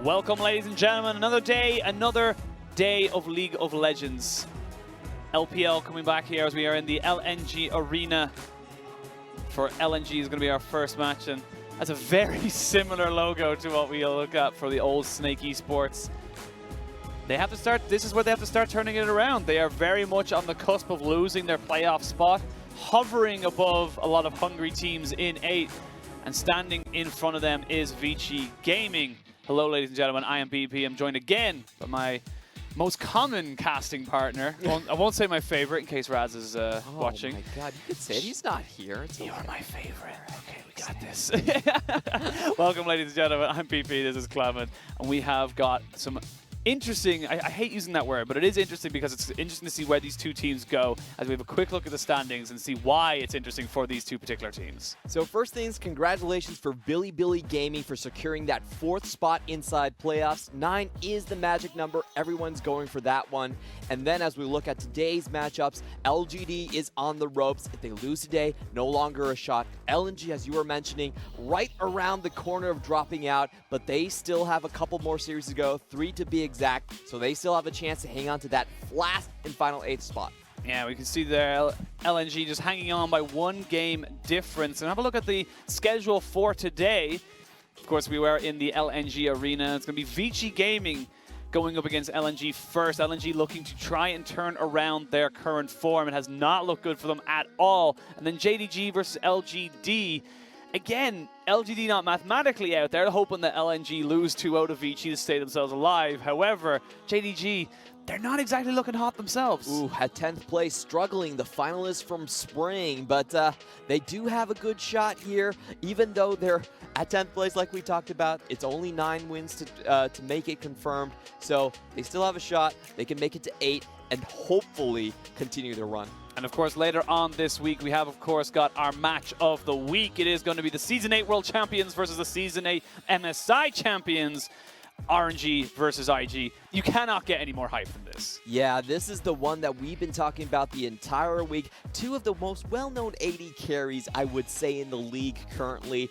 Welcome, ladies and gentlemen, another day of League of Legends. LPL coming back here as we are in the LNG arena. For LNG is going to be our first match, and that's a very similar logo to what we look at for the old Snake Esports. They have to start, this is where they have to start turning it around. They are very much on the cusp of losing their playoff spot, hovering above a lot of hungry teams in 8, and standing in front of them is Vici Gaming. Hello, ladies and gentlemen, I am BP. I'm joined again by my most common casting partner. I won't say my favorite in case Raz is watching. Oh my god, you could say it. He's not here. It's You're my favorite. Okay, we got this. Welcome, ladies and gentlemen. I'm BP. This is Clement. And we have got some interesting, I hate using that word, but it is interesting because it's interesting to see where these two teams go as we have a quick look at the standings and see why it's interesting for these two particular teams. So first things, congratulations for Billy Gaming for securing that 4th spot inside playoffs. 9 is the magic number. Everyone's going for that one. And then as we look at today's matchups, LGD is on the ropes. If they lose today, no longer a shot. LNG, as you were mentioning, right around the corner of dropping out, but they still have a couple more series to go, 3 to be exact, so they still have a chance to hang on to that last and final 8th spot. Yeah, we can see there LNG just hanging on by 1 game difference. And have a look at the schedule for today. Of course, we were in the LNG arena. It's going to be Vici Gaming going up against LNG first. LNG looking to try and turn around their current form. It has not looked good for them at all. And then JDG versus LGD. Again, LGD not mathematically out there, hoping that LNG lose 2 out of Vici to stay themselves alive. However, JDG, they're not exactly looking hot themselves. Ooh, at 10th place, struggling, the finalists from spring, but they do have a good shot here, even though they're at 10th place like we talked about. It's only 9 wins to make it confirmed, so they still have a shot. They can make it to 8 and hopefully continue their run. And of course, later on this week, we have, of course, got our match of the week. It is going to be the Season 8 World Champions versus the Season 8 MSI Champions. RNG versus IG. You cannot get any more hype than this. Yeah, this is the one that we've been talking about the entire week. 2 of the most well-known AD carries, I would say, in the league currently.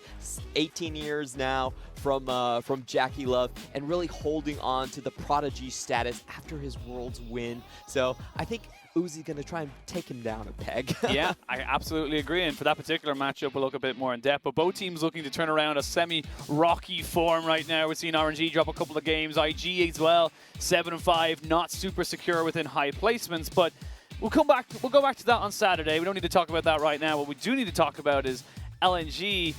18 years now from Jackie Love, and really holding on to the prodigy status after his Worlds win. So I think Uzi's going to try and take him down a peg. Yeah, I absolutely agree. And for that particular matchup, we'll look a bit more in depth. But both teams looking to turn around a semi-rocky form right now. We're seeing RNG drop a couple of games. IG as well, 7-5, not super secure within high placements. But we'll go back to that on Saturday. We don't need to talk about that right now. What we do need to talk about is LNG,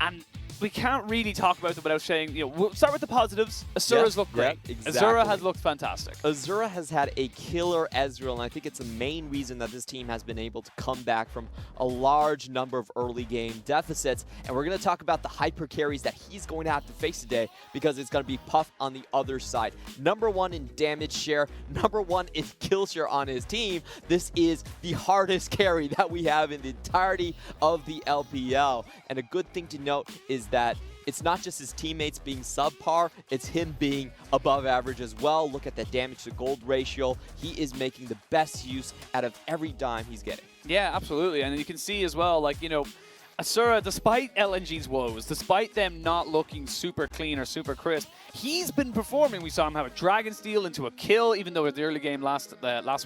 and we can't really talk about them without saying, we'll start with the positives. Asura's looked great. Exactly. Asura has looked fantastic. Asura has had a killer Ezreal, and I think it's the main reason that this team has been able to come back from a large number of early game deficits. And we're going to talk about the hyper carries that he's going to have to face today, because it's going to be Puff on the other side. #1 in damage share, #1 in kill share on his team. This is the hardest carry that we have in the entirety of the LPL. And a good thing to note is that it's not just his teammates being subpar, it's him being above average as well. Look at that damage to gold ratio. He is making the best use out of every dime he's getting. Yeah, absolutely. And you can see as well, Asura, despite LNG's woes, despite them not looking super clean or super crisp, he's been performing. We saw him have a Dragon Steal into a kill, even though the early game last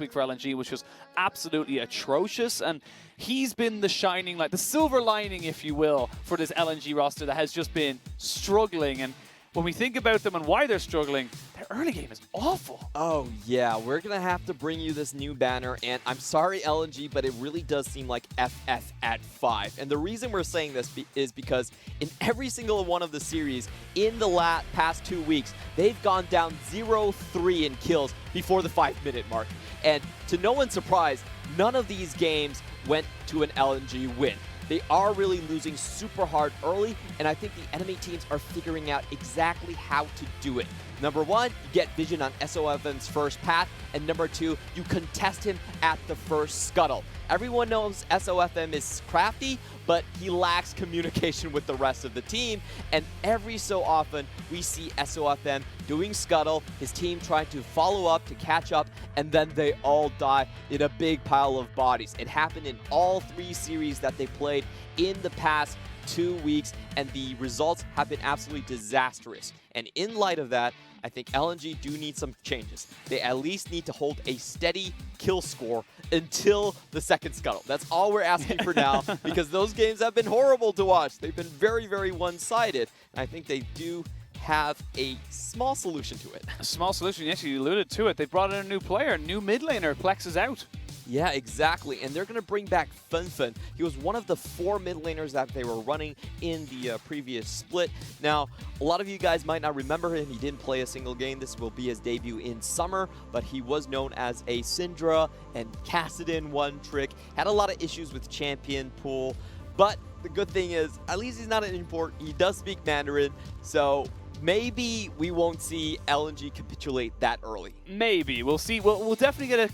week for LNG was just absolutely atrocious. And he's been the shining light, the silver lining, if you will, for this LNG roster that has just been struggling. And when we think about them and why they're struggling, their early game is awful. Oh yeah, we're gonna have to bring you this new banner, and I'm sorry LNG, but it really does seem like FF at 5. And the reason we're saying this is because in every single one of the series in the past 2 weeks, they've gone down 0-3 in kills before the 5-minute mark. And to no one's surprise, none of these games went to an LNG win. They are really losing super hard early, and I think the enemy teams are figuring out exactly how to do it. Number one, you get vision on SofM's first path, and number two, you contest him at the first scuttle. Everyone knows SofM is crafty, but he lacks communication with the rest of the team, and every so often we see SofM doing scuttle, his team trying to follow up to catch up, and then they all die in a big pile of bodies. It happened in all 3 series that they played in the past 2 weeks, and the results have been absolutely disastrous. And in light of that, I think LNG do need some changes. They at least need to hold a steady kill score until the second scuttle. That's all we're asking for now, because those games have been horrible to watch. They've been very, very one-sided, and I think they do have a small solution to it. A small solution, yes, you alluded to it. They brought in a new player, new mid laner. Plex is out. Yeah, exactly. And they're going to bring back Febfen. He was one of the 4 mid laners that they were running in the previous split. Now, a lot of you guys might not remember him. He didn't play a single game. This will be his debut in summer, but he was known as a Syndra and Kassadin one trick. Had a lot of issues with champion pool, but the good thing is, at least he's not an import. He does speak Mandarin, so maybe we won't see LNG capitulate that early. Maybe. We'll see. We'll definitely get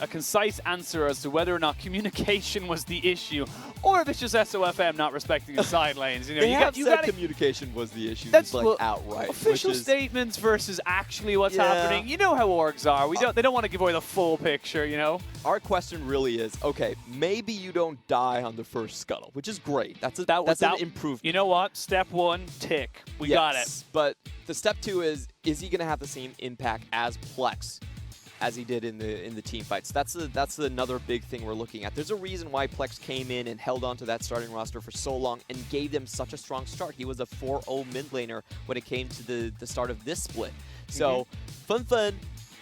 a concise answer as to whether or not communication was the issue, or if it's just SofM not respecting the side lanes. You know, They have said gotta, communication was the issue. That's just like outright. Official which is, statements versus actually what's Yeah. happening. You know how orgs are. They don't want to give away the full picture, you know? Our question really is, okay, maybe you don't die on the first scuttle, which is great. That's an improvement. You know what? Step 1, tick. We got it. But the step 2 is he going to have the same impact as Plex as he did in the team fights? That's another big thing we're looking at. There's a reason why Plex came in and held on to that starting roster for so long and gave them such a strong start. He was a 4-0 mid laner when it came to the start of this split. So Febfen,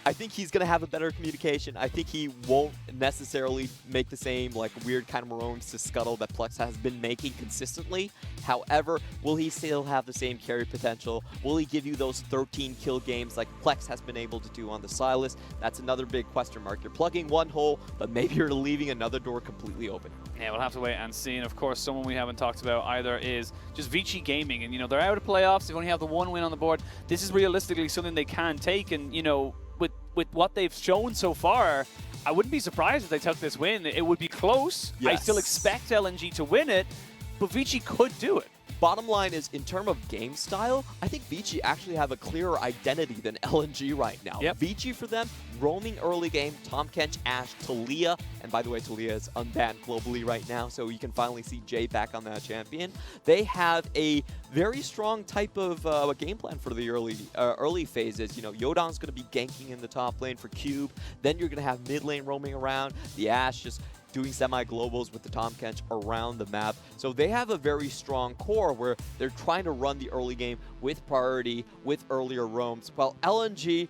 I think he's going to have a better communication. I think he won't necessarily make the same like weird kind of maroons to scuttle that Plex has been making consistently. However, will he still have the same carry potential? Will he give you those 13 kill games like Plex has been able to do on the Silas? That's another big question mark. You're plugging one hole, but maybe you're leaving another door completely open. Yeah, we'll have to wait and see. And of course, someone we haven't talked about either is just Vici Gaming. And, you know, they're out of playoffs. They only have the 1 win on the board. This is realistically something they can take. And, you know, with what they've shown so far, I wouldn't be surprised if they took this win. It would be close. Yes. I still expect LNG to win it, but Vici could do it. Bottom line is, in terms of game style, I think Vici actually have a clearer identity than LNG right now. Yep. Vici for them, roaming early game, Tahm Kench, Ashe, Taliyah, and by the way, Taliyah is unbanned globally right now, so you can finally see Jay back on that champion. They have a very strong type of game plan for the early phases. You know, Yodong's going to be ganking in the top lane for Cube, then you're going to have mid lane roaming around, the Ashe just doing semi-globals with the Tahm Kench around the map. So they have a very strong core where they're trying to run the early game with priority, with earlier roams. While LNG,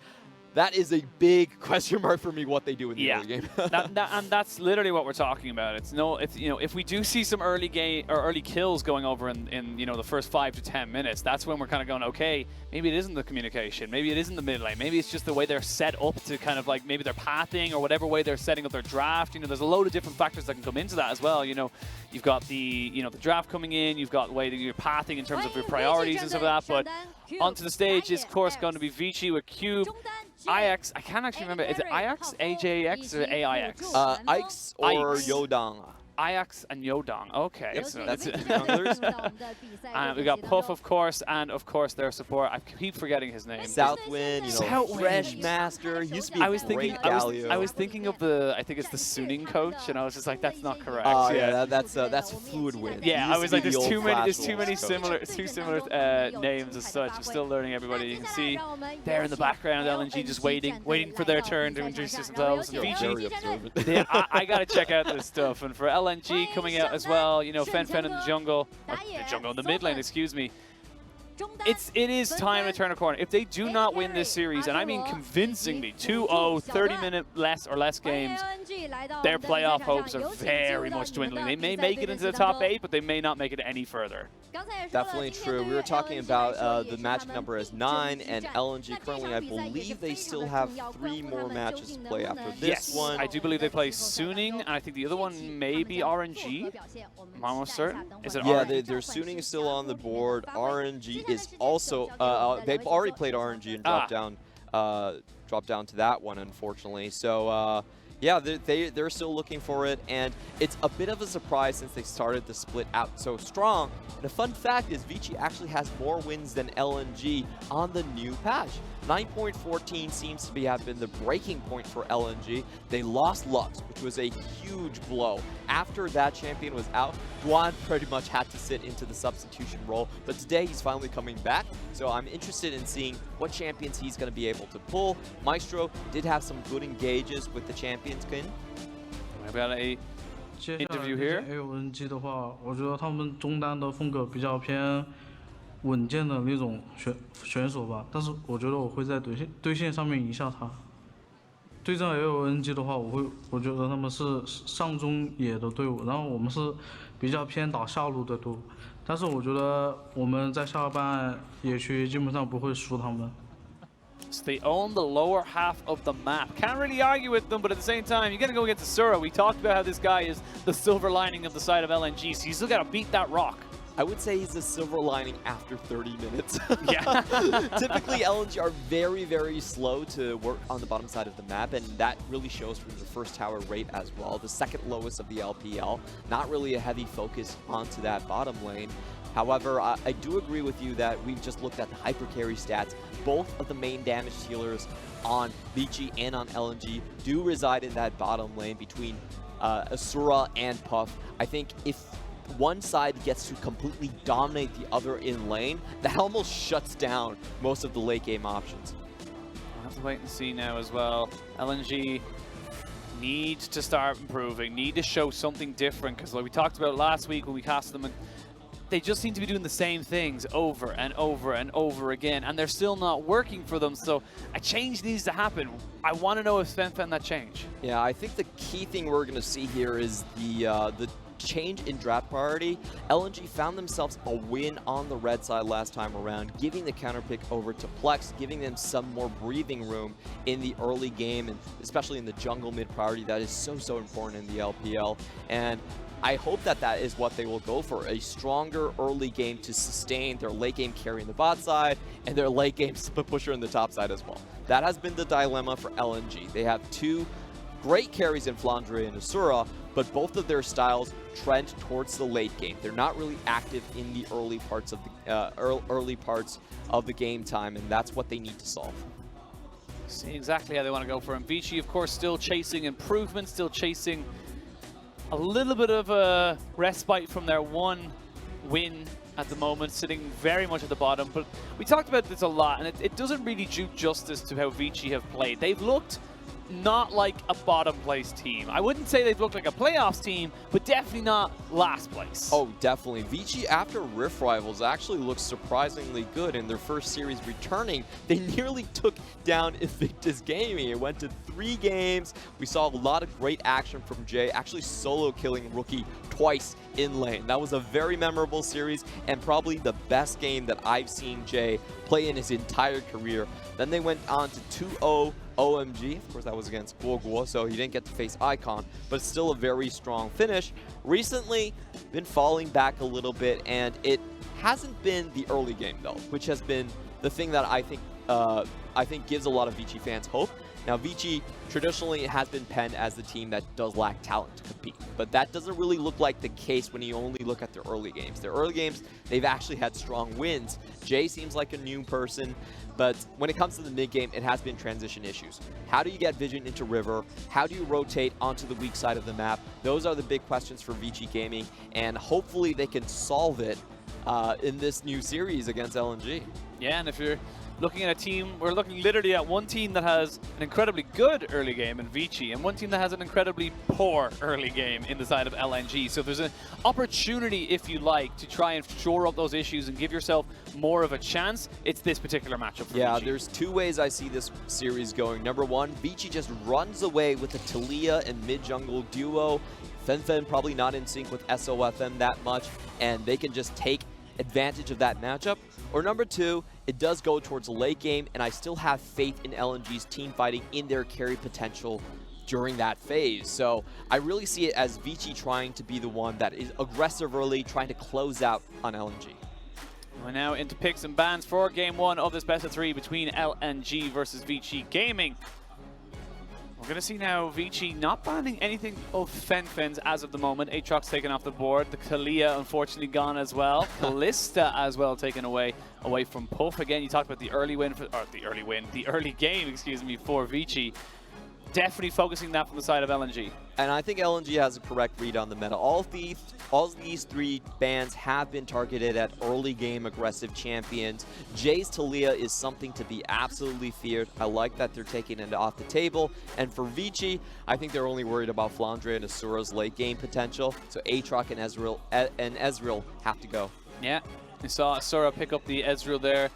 that is a big question mark for me what they do in the early game. And that's literally what we're talking about. It's you know, if we do see some early game or early kills going over in you know the first 5 to 10 minutes, that's when we're kind of going, okay, maybe it isn't the communication, maybe it isn't the mid lane, maybe it's just the way they're set up to kind of like maybe they're pathing or whatever way they're setting up their draft. You know, there's a load of different factors that can come into that as well. You know, you've got the the draft coming in, you've got the way that you're pathing in terms of your priorities and stuff like that. But onto the stage is of course going to be Vici with Cube. IX, I can't actually remember. Is it IX, AJX, or AIX? Ix or Yodong. Ix and Yodong. Okay. Yep, So that's it. it. We got Puff, of course, and of course their support. I keep forgetting his name. Southwind, you know, Soutwind. Fresh Master, used to be a great Galio. I was thinking of I think it's the Suning coach, and I was just like, that's not correct. Oh yeah, that's Fluid Wind. Yeah, I was like, there's too many coach. similar names as such. I'm still learning everybody. You can see there in the background, LNG just waiting for their turn to introduce themselves. And Very Vici, observant. yeah, I gotta check out this stuff. And for LNG coming out as well, you know, Febfen in the jungle, in the mid lane, excuse me. It is time to turn a corner. If they do not win this series, and I mean convincingly, 2-0, 30-minute less games, their playoff hopes are very much dwindling. They may make it into the top 8, but they may not make it any further. Definitely true. We were talking about the match number as 9, and LNG currently, I believe they still have 3 more matches to play after this one. I do believe they play Suning, and I think the other one may be RNG. I'm almost certain. Is it RNG? Their Suning is still on the board. RNG is also, they've already played RNG and dropped down to that one, unfortunately. So, yeah, they're still looking for it, and it's a bit of a surprise since they started the split out so strong. And a fun fact is Vici actually has more wins than LNG on the new patch. 9.14 seems to have been the breaking point for LNG. They lost Lux, which was a huge blow. After that champion was out, Duan pretty much had to sit into the substitution role, but today he's finally coming back, so I'm interested in seeing what champions he's going to be able to pull. Maestro did have some good engages with the champion skin. I've got a interview here. LNG 的话，我觉得他们中单的风格比较偏稳健的那种选手吧，但是我觉得我会在对线上面赢下他。对战 LNG 的话，我觉得他们是上中野的队伍，然后我们是比较偏打下路的队伍，但是我觉得我们在下半野区基本上不会输他们。 So they own the lower half of the map. Can't really argue with them, but at the same time, you got to go against Asura. We talked about how this guy is the silver lining of the side of LNG, so you still got to beat that rock. I would say he's a silver lining after 30 minutes. Yeah. Typically, LNG are very, very slow to work on the bottom side of the map, and that really shows from the first tower rate as well. The second lowest of the LPL. Not really a heavy focus onto that bottom lane. However, I do agree with you that we've just looked at the hyper carry stats. Both of the main damage dealers on Vici and on LNG do reside in that bottom lane between Asura and Puff. I think if one side gets to completely dominate the other in lane, that almost shuts down most of the late game options. We'll have to wait and see now as well. LNG need to start improving, need to show something different, because like we talked about last week when we cast them, and they just seem to be doing the same things over and over and over again, and they're still not working for them, so a change needs to happen. I want to know if Febfen that change. Yeah, I think the key thing we're going to see here is the change in draft priority. LNG found themselves a win on the red side last time around, giving the counter pick over to Plex, giving them some more breathing room in the early game, and especially in the jungle mid priority that is so important in the LPL. And I hope that that is what they will go for, a stronger early game to sustain their late game carry in the bot side and their late game split pusher in the top side as well. That has been the dilemma for LNG. They have two great carries in Flande and Asura, but both of their styles trend towards the late game. They're not really active in the early parts of the game time, and that's what they need to solve. See exactly how they want to go for him. Vici, of course, still chasing improvement, still chasing a little bit of a respite from their one win at the moment, sitting very much at the bottom. But we talked about this a lot, and it doesn't really do justice to how Vici have played. They've looked not like a bottom place team. I wouldn't say they've looked like a playoffs team, but definitely not last place. Oh, definitely. Vici, after Rift Rivals, actually looks surprisingly good in their first series returning. They nearly took down Invictus Gaming. It went to 3 games. We saw a lot of great action from Jay, actually solo killing Rookie twice in lane. That was a very memorable series and probably the best game that I've seen Jay play in his entire career. Then they went on to 2-0 OMG. Of course, that was against Guoguo, so he didn't get to face Icon, but it's still a very strong finish. Recently, been falling back a little bit, and it hasn't been the early game, though, which has been the thing that I think gives a lot of Vici fans hope. Now, Vici traditionally has been penned as the team that does lack talent to compete, but that doesn't really look like the case when you only look at their early games. Their early games, they've actually had strong wins. Jay seems like a new person, but when it comes to the mid-game, it has been transition issues. How do you get Vision into River? How do you rotate onto the weak side of the map? Those are the big questions for Vici Gaming, and hopefully they can solve it in this new series against LNG. Yeah, and if you're looking at a team, we're looking literally at one team that has an incredibly good early game in Vici, and one team that has an incredibly poor early game in the side of LNG. So there's an opportunity, if you like, to try and shore up those issues and give yourself more of a chance. It's this particular matchup for Vici. There's 2 ways I see this series going. Number 1, Vici just runs away with the Talia and mid-jungle duo. Febfen probably not in sync with SofM that much, and they can just take advantage of that matchup. Or number 2, it does go towards the late game, and I still have faith in LNG's team fighting in their carry potential during that phase. So I really see it as Vici trying to be the one that is aggressive early, trying to close out on LNG. We're now into picks and bans for Game 1 of this best of 3 between LNG versus Vici Gaming. We're going to see now Vici not banning anything of Febfen's as of the moment. Aatrox taken off the board. The Kalia unfortunately gone as well. Kalista as well taken away from Puff. Again, you talked about the early win, the early game, excuse me, for Vici. Definitely focusing that from the side of LNG. And I think LNG has a correct read on the meta. All these 3 bans have been targeted at early game aggressive champions. Jay's Talia is something to be absolutely feared. I like that they're taking it off the table. And for Vici, I think they're only worried about Flande and Asura's late game potential. So Aatrox and Ezreal have to go. Yeah, we saw Asura pick up the Ezreal there.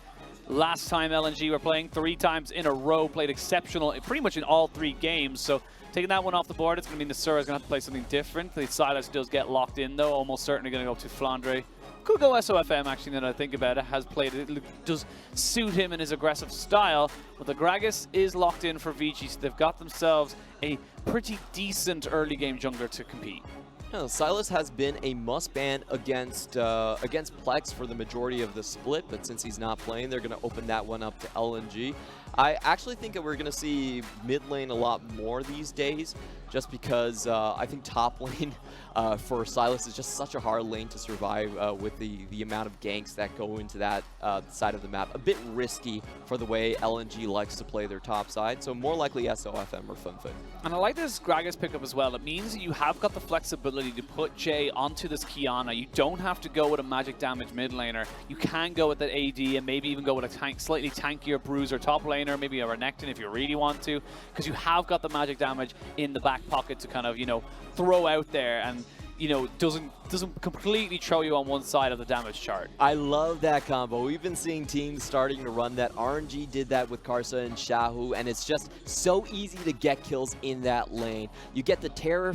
Last time LNG were playing 3 times in a row, played exceptional pretty much in all 3 games. So taking that one off the board, it's going to mean Asura is going to have to play something different. The Silas does get locked in though, almost certainly going to go to Flande. Could go SofM actually, now that I think about it, has played it. It does suit him in his aggressive style, but the Gragas is locked in for Vici, so they've got themselves a pretty decent early game jungler to compete. Yeah, Silas has been a must-ban against Plex for the majority of the split, but since he's not playing, they're going to open that one up to LNG. I actually think that we're going to see mid lane a lot more these days, just because I think top lane for Silas is just such a hard lane to survive with the amount of ganks that go into that side of the map. A bit risky for the way LNG likes to play their top side, so more likely SofM or Febfen. And I like this Gragas pickup as well. It means that you have got the flexibility to put Jay onto this Kiana. You don't have to go with a magic damage mid laner. You can go with that AD and maybe even go with a slightly tankier bruiser top laner, maybe a Renekton if you really want to, because you have got the magic damage in the back pocket to kind of, you know, throw out there and, you know, doesn't completely throw you on one side of the damage chart. I love that combo. We've been seeing teams starting to run that. RNG did that with Karsa and Shahu, and it's just so easy to get kills in that lane. You get the Terra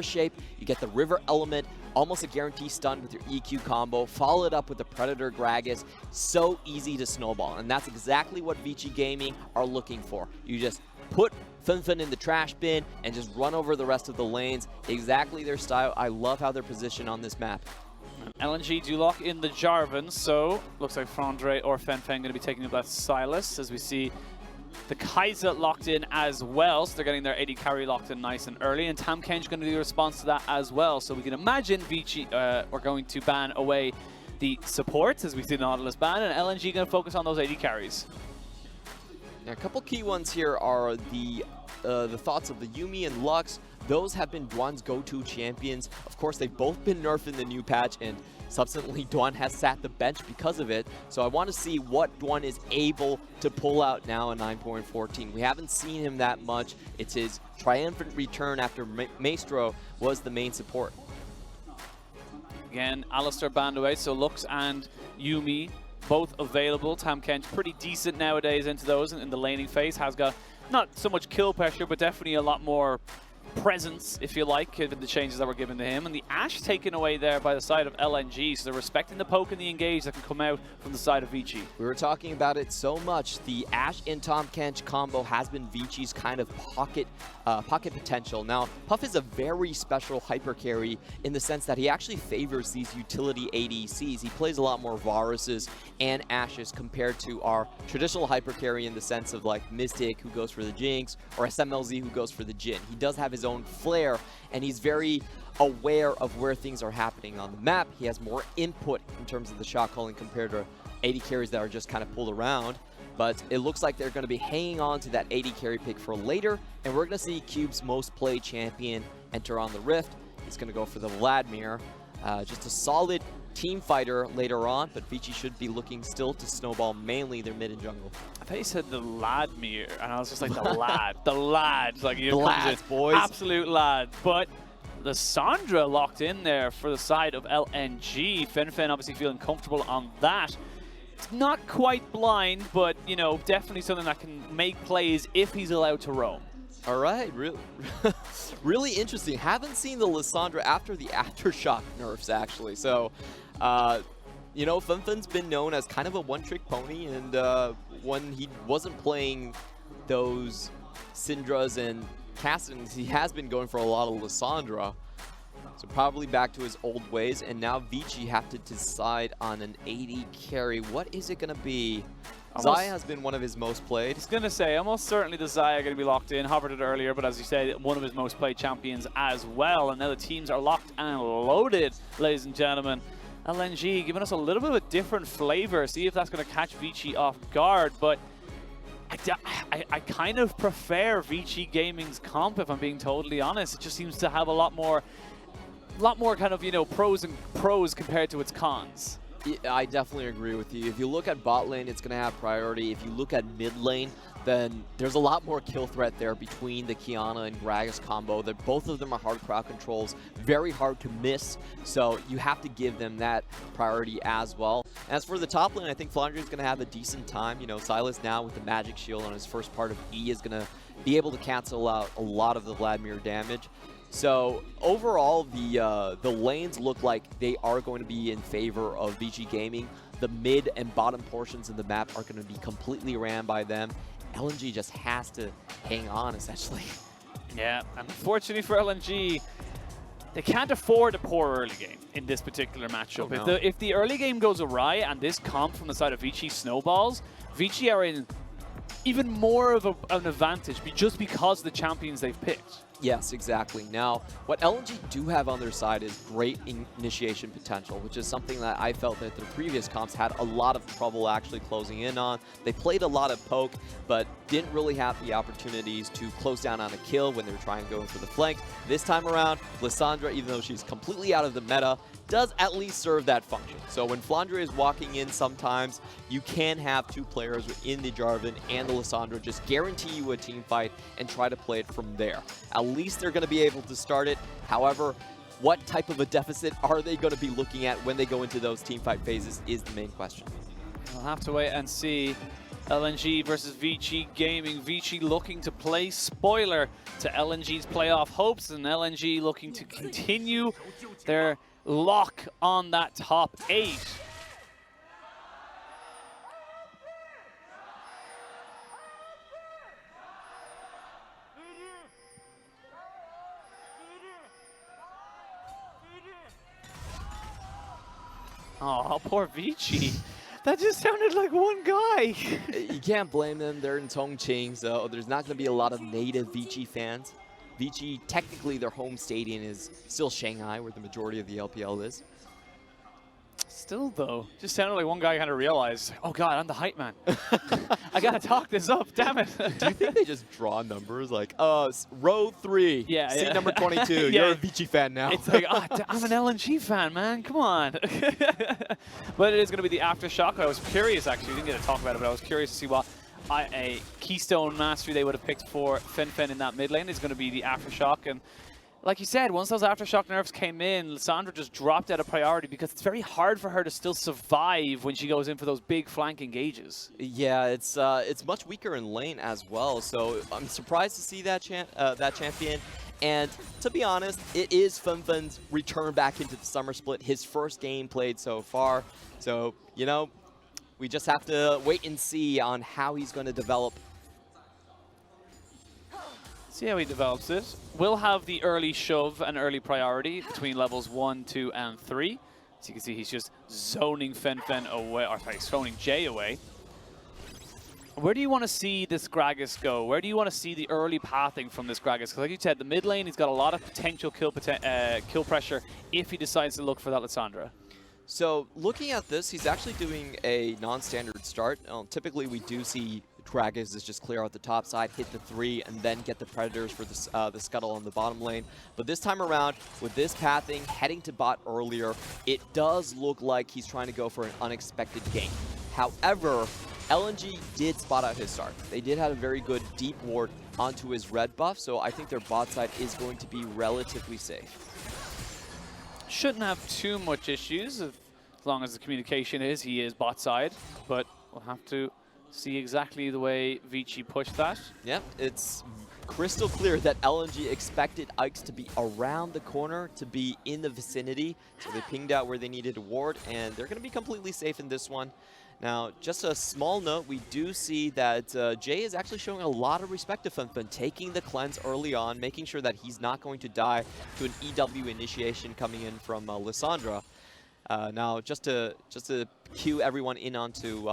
shape, you get the River element, almost a guarantee stun with your EQ combo, follow it up with the Predator Gragas. So easy to snowball, and that's exactly what Vici Gaming are looking for. You just put Febfen in the trash bin and just run over the rest of the lanes. Exactly their style. I love how they're positioned on this map. LNG do lock in the Jarvan, so looks like Flande or Febfen going to be taking up that Silas, as we see the Kaiser locked in as well, so they're getting their AD carry locked in nice and early, and Tahm going to do a response to that as well. So we can imagine Vici are going to ban away the supports, as we see Nautilus ban, and LNG going to focus on those AD carries. Now, a couple key ones here are the thoughts of the Yuumi and Lux. Those have been Duan's go-to champions. Of course, they've both been nerfed in the new patch, and subsequently Duan has sat the bench because of it. So I want to see what Duan is able to pull out now in 9.14. We haven't seen him that much. It's his triumphant return after Maestro was the main support. Again, Alistar banned away, so Lux and Yuumi both available. Tahm pretty decent nowadays into those in the laning phase. Has got not so much kill pressure, but definitely a lot more presence, if you like, given the changes that were given to him. And the Ashe taken away there by the side of LNG, so they're respecting the poke and the engage that can come out from the side of Vici. We were talking about it so much. The Ashe and Tahm combo has been Vici's kind of pocket potential. Now, Puff is a very special hyper carry in the sense that he actually favors these utility ADCs. He plays a lot more Varuses and Ashes compared to our traditional hyper carry in the sense of like Mystic, who goes for the Jinx, or SMLZ, who goes for the Jhin. He does have his own flair, and he's very aware of where things are happening on the map. He has more input in terms of the shot calling compared to AD carries that are just kind of pulled around. But it looks like they're going to be hanging on to that AD carry pick for later, and we're going to see Cube's most played champion enter on the Rift. He's going to go for the Vladimir. Just a solid team fighter later on, but Vici should be looking still to snowball mainly their mid and jungle. I thought you said the Vladimir, and I was just like, the lad. The lad. Like, the lads, boys. Absolute lad. But the Sandra locked in there for the side of LNG. Febfen obviously feeling comfortable on that. It's not quite blind, but, you know, definitely something that can make plays if he's allowed to roam. All right, really interesting. Haven't seen the Lissandra after the Aftershock nerfs, actually. So you know, Febfen's been known as kind of a one-trick pony, and when he wasn't playing those Syndras and Cassins, he has been going for a lot of Lissandra. So probably back to his old ways, and now Vici have to decide on an AD carry. What is it going to be? Xayah has been one of his most played. I was going to say, almost certainly the Xayah going to be locked in. Hovered it earlier, but as you said, one of his most played champions as well. And now the teams are locked and loaded, ladies and gentlemen. LNG giving us a little bit of a different flavor. See if that's going to catch Vici off guard. But I kind of prefer Vici Gaming's comp, if I'm being totally honest. It just seems to have a lot more kind of, you know, pros compared to its cons. Yeah, I definitely agree with you. If you look at bot lane, it's going to have priority. If you look at mid lane, then there's a lot more kill threat there between the Qiyana and Gragas combo. Both of them are hard crowd controls, very hard to miss, so you have to give them that priority as well. As for the top lane, I think Flande is going to have a decent time. You know, Silas now with the magic shield on his first part of E is going to be able to cancel out a lot of the Vladimir damage. So overall, the lanes look like they are going to be in favor of Vici Gaming. The mid and bottom portions of the map are going to be completely ran by them. LNG just has to hang on, essentially. Yeah, unfortunately for LNG, they can't afford a poor early game in this particular matchup. Oh, no. If the early game goes awry and this comp from the side of Vici snowballs, Vici are in even more of an advantage just because of the champions they've picked. Yes, exactly. Now, what LNG do have on their side is great initiation potential, which is something that I felt that their previous comps had a lot of trouble actually closing in on. They played a lot of poke, but didn't really have the opportunities to close down on a kill when they were trying to go for the flank. This time around, Lissandra, even though she's completely out of the meta, does at least serve that function. So when Flande is walking in sometimes, you can have two players in the Jarvan and the Lissandra just guarantee you a team fight and try to play it from there. At least they're going to be able to start it. However, what type of a deficit are they going to be looking at when they go into those team fight phases is the main question. We'll have to wait and see. LNG versus Vici Gaming. Vici looking to play spoiler to LNG's playoff hopes, and LNG looking to continue their lock on that top 8. Oh, poor Vici. That just sounded like one guy. You can't blame them. They're in Chongqing, so there's not going to be a lot of native Vici fans. Vici, technically their home stadium is still Shanghai, where the majority of the LPL is. Still, though, just sounded like one guy kind of realized, oh god, I'm the hype man. I gotta talk this up, damn it. Do you think they just draw numbers like, row 3, yeah, seat number 22, yeah. you're a Vici fan now? It's like, oh, I'm an LNG fan, man, come on. But it is going to be the Aftershock. I was curious, actually, we didn't get to talk about it, but I was curious to see what a Keystone Mastery they would have picked for Febfen in that mid lane. Is going to be the Aftershock, and like you said, once those Aftershock nerfs came in, Lissandra just dropped out of priority because it's very hard for her to still survive when she goes in for those big flank engages. Yeah, it's much weaker in lane as well, so I'm surprised to see that champion. And to be honest, it is Febfen's return back into the summer split, his first game played so far. So, you know, we just have to wait and see on how he's going to develop. See how he develops it. We'll have the early shove and early priority between levels 1, 2, and 3. As you can see, he's just zoning Febfen away, or sorry, zoning Jay away. Where do you want to see this Gragas go? Where do you want to see the early pathing from this Gragas? Because like you said, the mid lane, he's got a lot of potential kill pressure if he decides to look for that Lissandra. So looking at this, he's actually doing a non-standard start. Typically, we do see Gragas is just clear out the top side, hit the 3, and then get the Predators for the Scuttle on the bottom lane. But this time around, with this pathing, heading to bot earlier, it does look like he's trying to go for an unexpected gank. However, LNG did spot out his start. They did have a very good deep ward onto his red buff, so I think their bot side is going to be relatively safe. Shouldn't have too much issues as long as the communication is he is bot side, but we'll have to See exactly the way Vici pushed that. Yep, it's crystal clear that LNG expected Ikes to be around the corner, to be in the vicinity. So they pinged out where they needed to ward, and they're going to be completely safe in this one. Now, just a small note, we do see that Jay is actually showing a lot of respect to Febfen, taking the cleanse early on, making sure that he's not going to die to an EW initiation coming in from Lissandra. Now, just to cue everyone in onto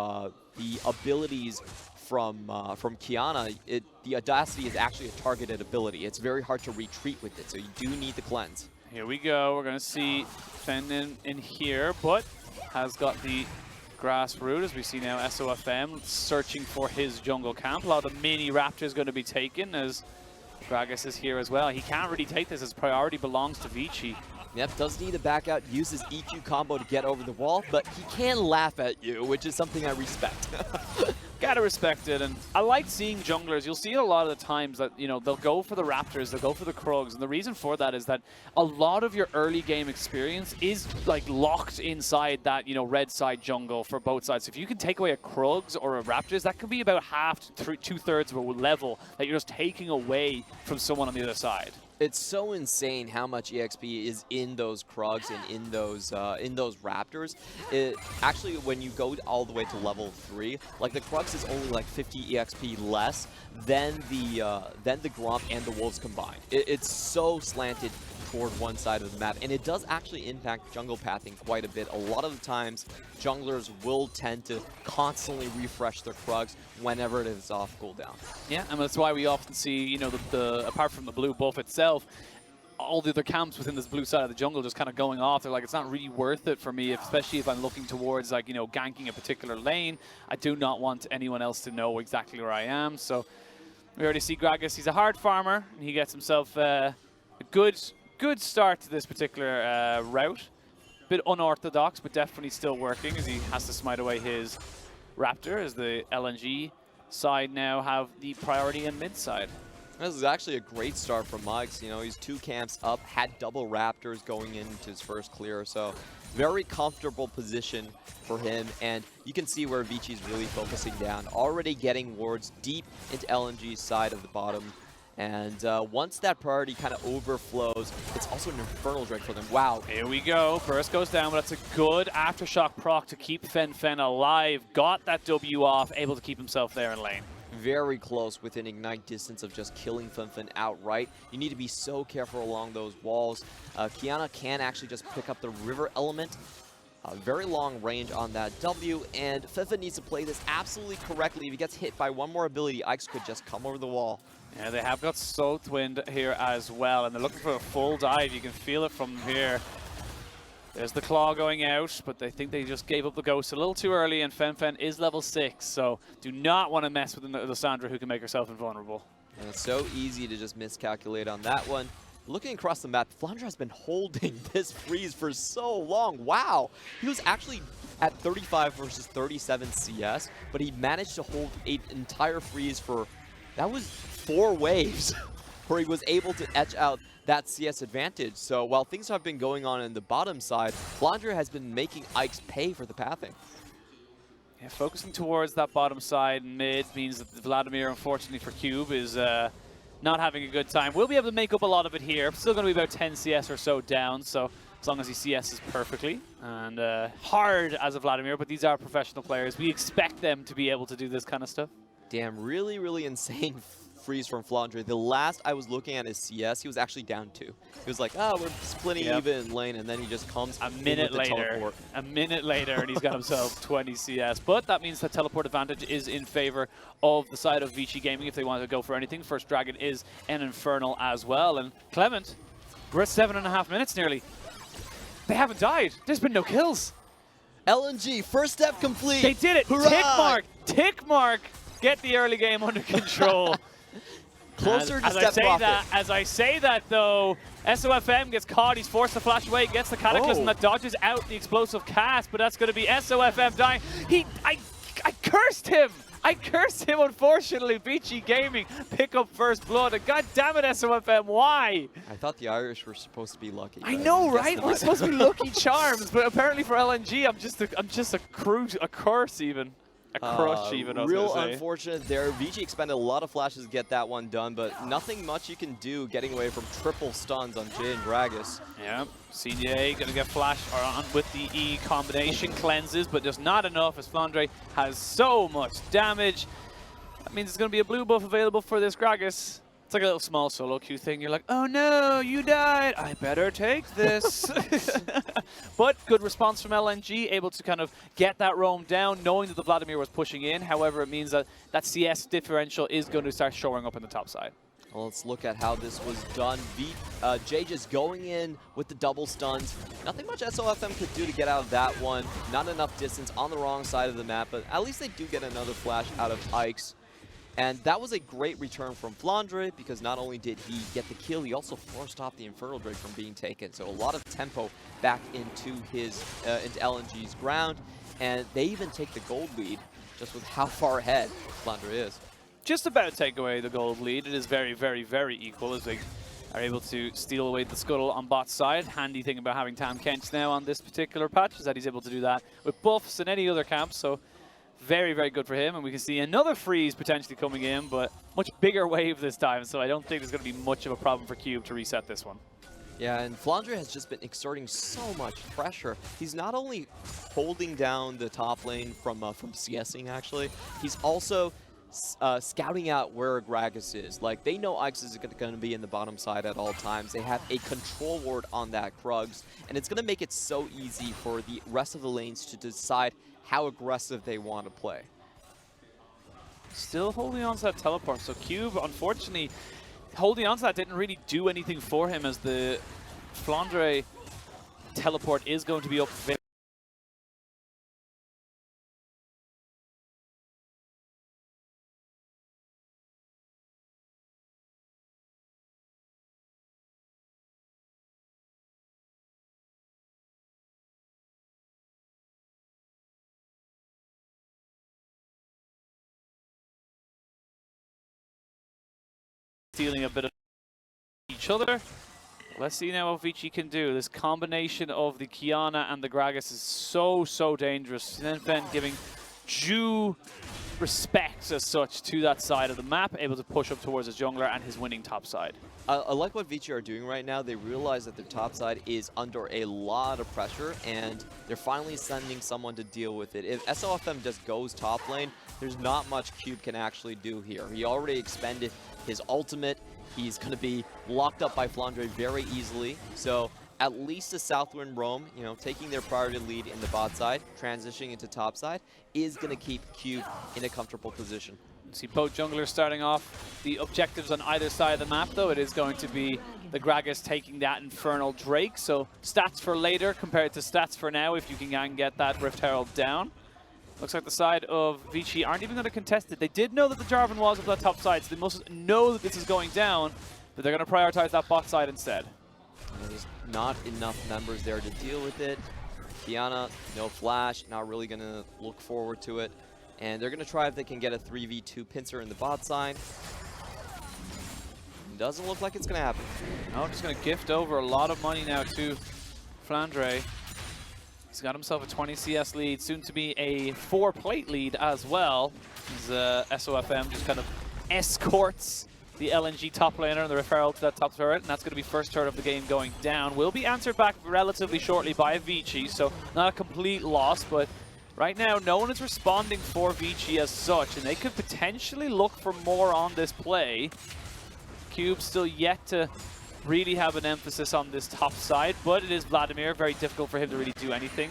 the abilities from Kiana, the Audacity is actually a targeted ability. It's very hard to retreat with it, so you do need the cleanse. Here we go. We're going to see Fen in here, but has got the grass root, as we see now SofM searching for his jungle camp. A lot of the mini Raptors going to be taken, as Gragas is here as well. He can't really take this, as priority belongs to Vici. Yep, does need a back out, uses EQ combo to get over the wall, but he can laugh at you, which is something I respect. Gotta respect it, and I like seeing junglers. You'll see it a lot of the times that, you know, they'll go for the Raptors, they'll go for the Krugs, and the reason for that is that a lot of your early game experience is like locked inside that, you know, red side jungle for both sides. So if you can take away a Krugs or a Raptors, that can be about half to two-thirds of a level that you're just taking away from someone on the other side. It's so insane how much EXP is in those Krugs and in those Raptors. It actually, when you go all the way to level 3, like the Krugs is only like 50 EXP less than the Gromp and the Wolves combined. It's so slanted toward one side of the map, and it does actually impact jungle pathing quite a bit. A lot of the times, junglers will tend to constantly refresh their Krugs whenever it is off cooldown. Yeah, and that's why we often see, you know, the apart from the blue buff itself, all the other camps within this blue side of the jungle just kind of going off. They're like, it's not really worth it for me, especially if I'm looking towards, like, you know, ganking a particular lane. I do not want anyone else to know exactly where I am. So we already see Gragas. He's a hard farmer, and he gets himself a good start to this particular route. Bit unorthodox, but definitely still working, as he has to smite away his Raptor, as the LNG side now have the priority in mid side. This is actually a great start from Muggs. You know, he's 2 camps up, had double Raptors going into his first clear, so very comfortable position for him. And you can see where Vici's really focusing down, already getting wards deep into LNG's side of the bottom. And once that priority kind of overflows, it's also an Infernal Drake for them. Wow. Here we go. Burst goes down, but that's a good Aftershock proc to keep Febfen alive. Got that W off, able to keep himself there in lane. Very close within Ignite distance of just killing Febfen outright. You need to be so careful along those walls. Kiana can actually just pick up the river element. Very long range on that W, and Febfen needs to play this absolutely correctly. If he gets hit by one more ability, Ikes could just come over the wall. Yeah, they have got Soutwind here as well, and they're looking for a full dive. You can feel it from here. There's the claw going out, but they think they just gave up the ghost a little too early, and Febfen is level 6, so do not want to mess with Lissandra, who can make herself invulnerable. And it's so easy to just miscalculate on that one. Looking across the map, Flande has been holding this freeze for so long. Wow! He was actually at 35 versus 37 CS, but he managed to hold an entire freeze for, that was 4 waves, where he was able to etch out that CS advantage. So while things have been going on in the bottom side, Flande has been making Ikes pay for the pathing. Yeah, focusing towards that bottom side mid means that Vladimir, unfortunately for Cube, is not having a good time. We'll be able to make up a lot of it here. Still going to be about 10 CS or so down, so as long as he CS's perfectly. And hard as a Vladimir, but these are professional players. We expect them to be able to do this kind of stuff. Damn, really, really insane freeze from Flande. The last I was looking at his CS, he was actually down 2. He was like, oh, we're splitting even in lane, and then he just comes a minute later, and he's got himself 20 CS. But that means that teleport advantage is in favor of the side of Vici Gaming if they want to go for anything. First Dragon is an Infernal as well. And Clement, we're at 7.5 minutes nearly. They haven't died. There's been no kills. LNG, first step complete. They did it. Hurrah! Tick mark. Get the early game under control. Closer to step profit. As I say that, though, SofM gets caught. He's forced to flash away. Gets the Cataclysm that dodges out the explosive cast, but that's going to be SofM dying. I cursed him. I cursed him, unfortunately. Vici Gaming pick up first blood. And God damn it, SofM, why? I thought the Irish were supposed to be lucky. I know, right? We're supposed to be lucky charms, but apparently for LNG, I'm just a curse even. A crush even, I was Real gonna say. unfortunate there. Vici expended a lot of flashes to get that one done, but nothing much you can do getting away from triple stuns on Jay and Gragas. Yeah, CDA gonna get flash on with the E combination, cleanses, but just not enough as Flande has so much damage. That means it's gonna be a blue buff available for this Gragas. It's like a little small solo queue thing. You're like, oh no, you died. I better take this. But good response from LNG, able to kind of get that roam down, knowing that the Vladimir was pushing in. However, it means that that CS differential is going to start showing up in the top side. Well, let's look at how this was done. Jay just going in with the double stuns. Nothing much SofM could do to get out of that one. Not enough distance on the wrong side of the map, but at least they do get another flash out of Ike's. And that was a great return from Flande, because not only did he get the kill, he also forced off the Infernal Drake from being taken. So a lot of tempo back into his into LNG's ground, and they even take the gold lead just with how far ahead Flande is. Just about to take away the gold lead. It is very, very, very equal as they are able to steal away the scuttle on bot side. Handy thing about having Tam Kench now on this particular patch is that he's able to do that with buffs in any other camp. So very, very good for him, and we can see another freeze potentially coming in, but much bigger wave this time, so I don't think there's going to be much of a problem for Cube to reset this one. Yeah, and Flande has just been exerting so much pressure. He's not only holding down the top lane from CSing, actually, he's also scouting out where Gragas is. Like, they know Ike's is going to be in the bottom side at all times. They have a control ward on that Krugs, and it's going to make it so easy for the rest of the lanes to decide how aggressive they want to play. Still holding on to that teleport, so Cube, unfortunately, holding on to that didn't really do anything for him, as the Flande teleport is going to be up very stealing a bit of each other. Let's see now what Vici can do. This combination of the Kiana and the Gragas is so dangerous. Febfen giving due respect as such to that side of the map, able to push up towards his jungler and his winning top side. I like what Vici are doing right now. They realize that their top side is under a lot of pressure, and they're finally sending someone to deal with it. If SofM just goes top lane, there's not much Cube can actually do here. He already expended his ultimate. He's going to be locked up by Flande very easily. So at least the Southwind roam, you know, taking their priority lead in the bot side, transitioning into top side, is going to keep Cube in a comfortable position. See both junglers starting off the objectives on either side of the map, though. It is going to be the Gragas taking that Infernal Drake. So stats for later compared to stats for now, if you can get that Rift Herald down. Looks like the side of Vici aren't even going to contest it. They did know that the Jarvan was up that top side, so they must know that this is going down, but they're going to prioritize that bot side instead. There's not enough members there to deal with it. Kiana, no flash, not really going to look forward to it. And they're going to try if they can get a 3v2 pincer in the bot side. Doesn't look like it's going to happen. No, just going to gift over a lot of money now to Flande. He's got himself a 20 CS lead, soon to be a 4-plate lead as well. He's SofM just kind of escorts the LNG top laner and the referral to that top turret, and that's going to be first turret of the game going down. Will be answered back relatively shortly by Vici, so not a complete loss, but right now no one is responding for Vici as such, and they could potentially look for more on this play. Cube still yet to really have an emphasis on this top side, but it is Vladimir, very difficult for him to really do anything.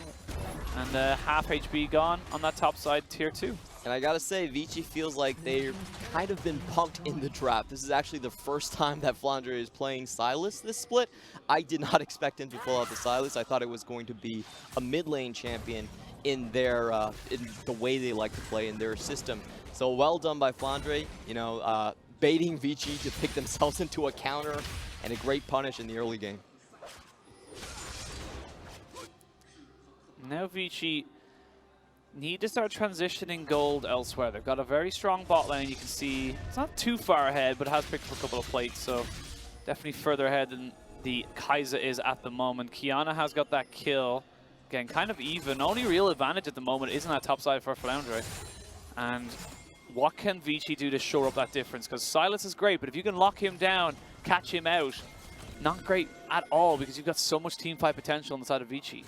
And half HP gone on that top side, tier 2. And I gotta say, Vici feels like they've kind of been punked in the trap. This is actually the first time that Flande is playing Sylas this split. I did not expect him to pull out the Sylas. I thought it was going to be a mid lane champion in their in the way they like to play in their system. So well done by Flande, you know, baiting Vici to pick themselves into a counter, and a great punish in the early game. Now Vici need to start transitioning gold elsewhere. They've got a very strong bot lane. You can see it's not too far ahead, but it has picked up a couple of plates, so definitely further ahead than the Kaiser is at the moment. Kiana has got that kill. Again, kind of even. Only real advantage at the moment is on that top side for Flande. And what can Vici do to shore up that difference? Because Silas is great, but if you can lock him down, catch him out, not great at all, because you've got so much team fight potential on the side of Vici.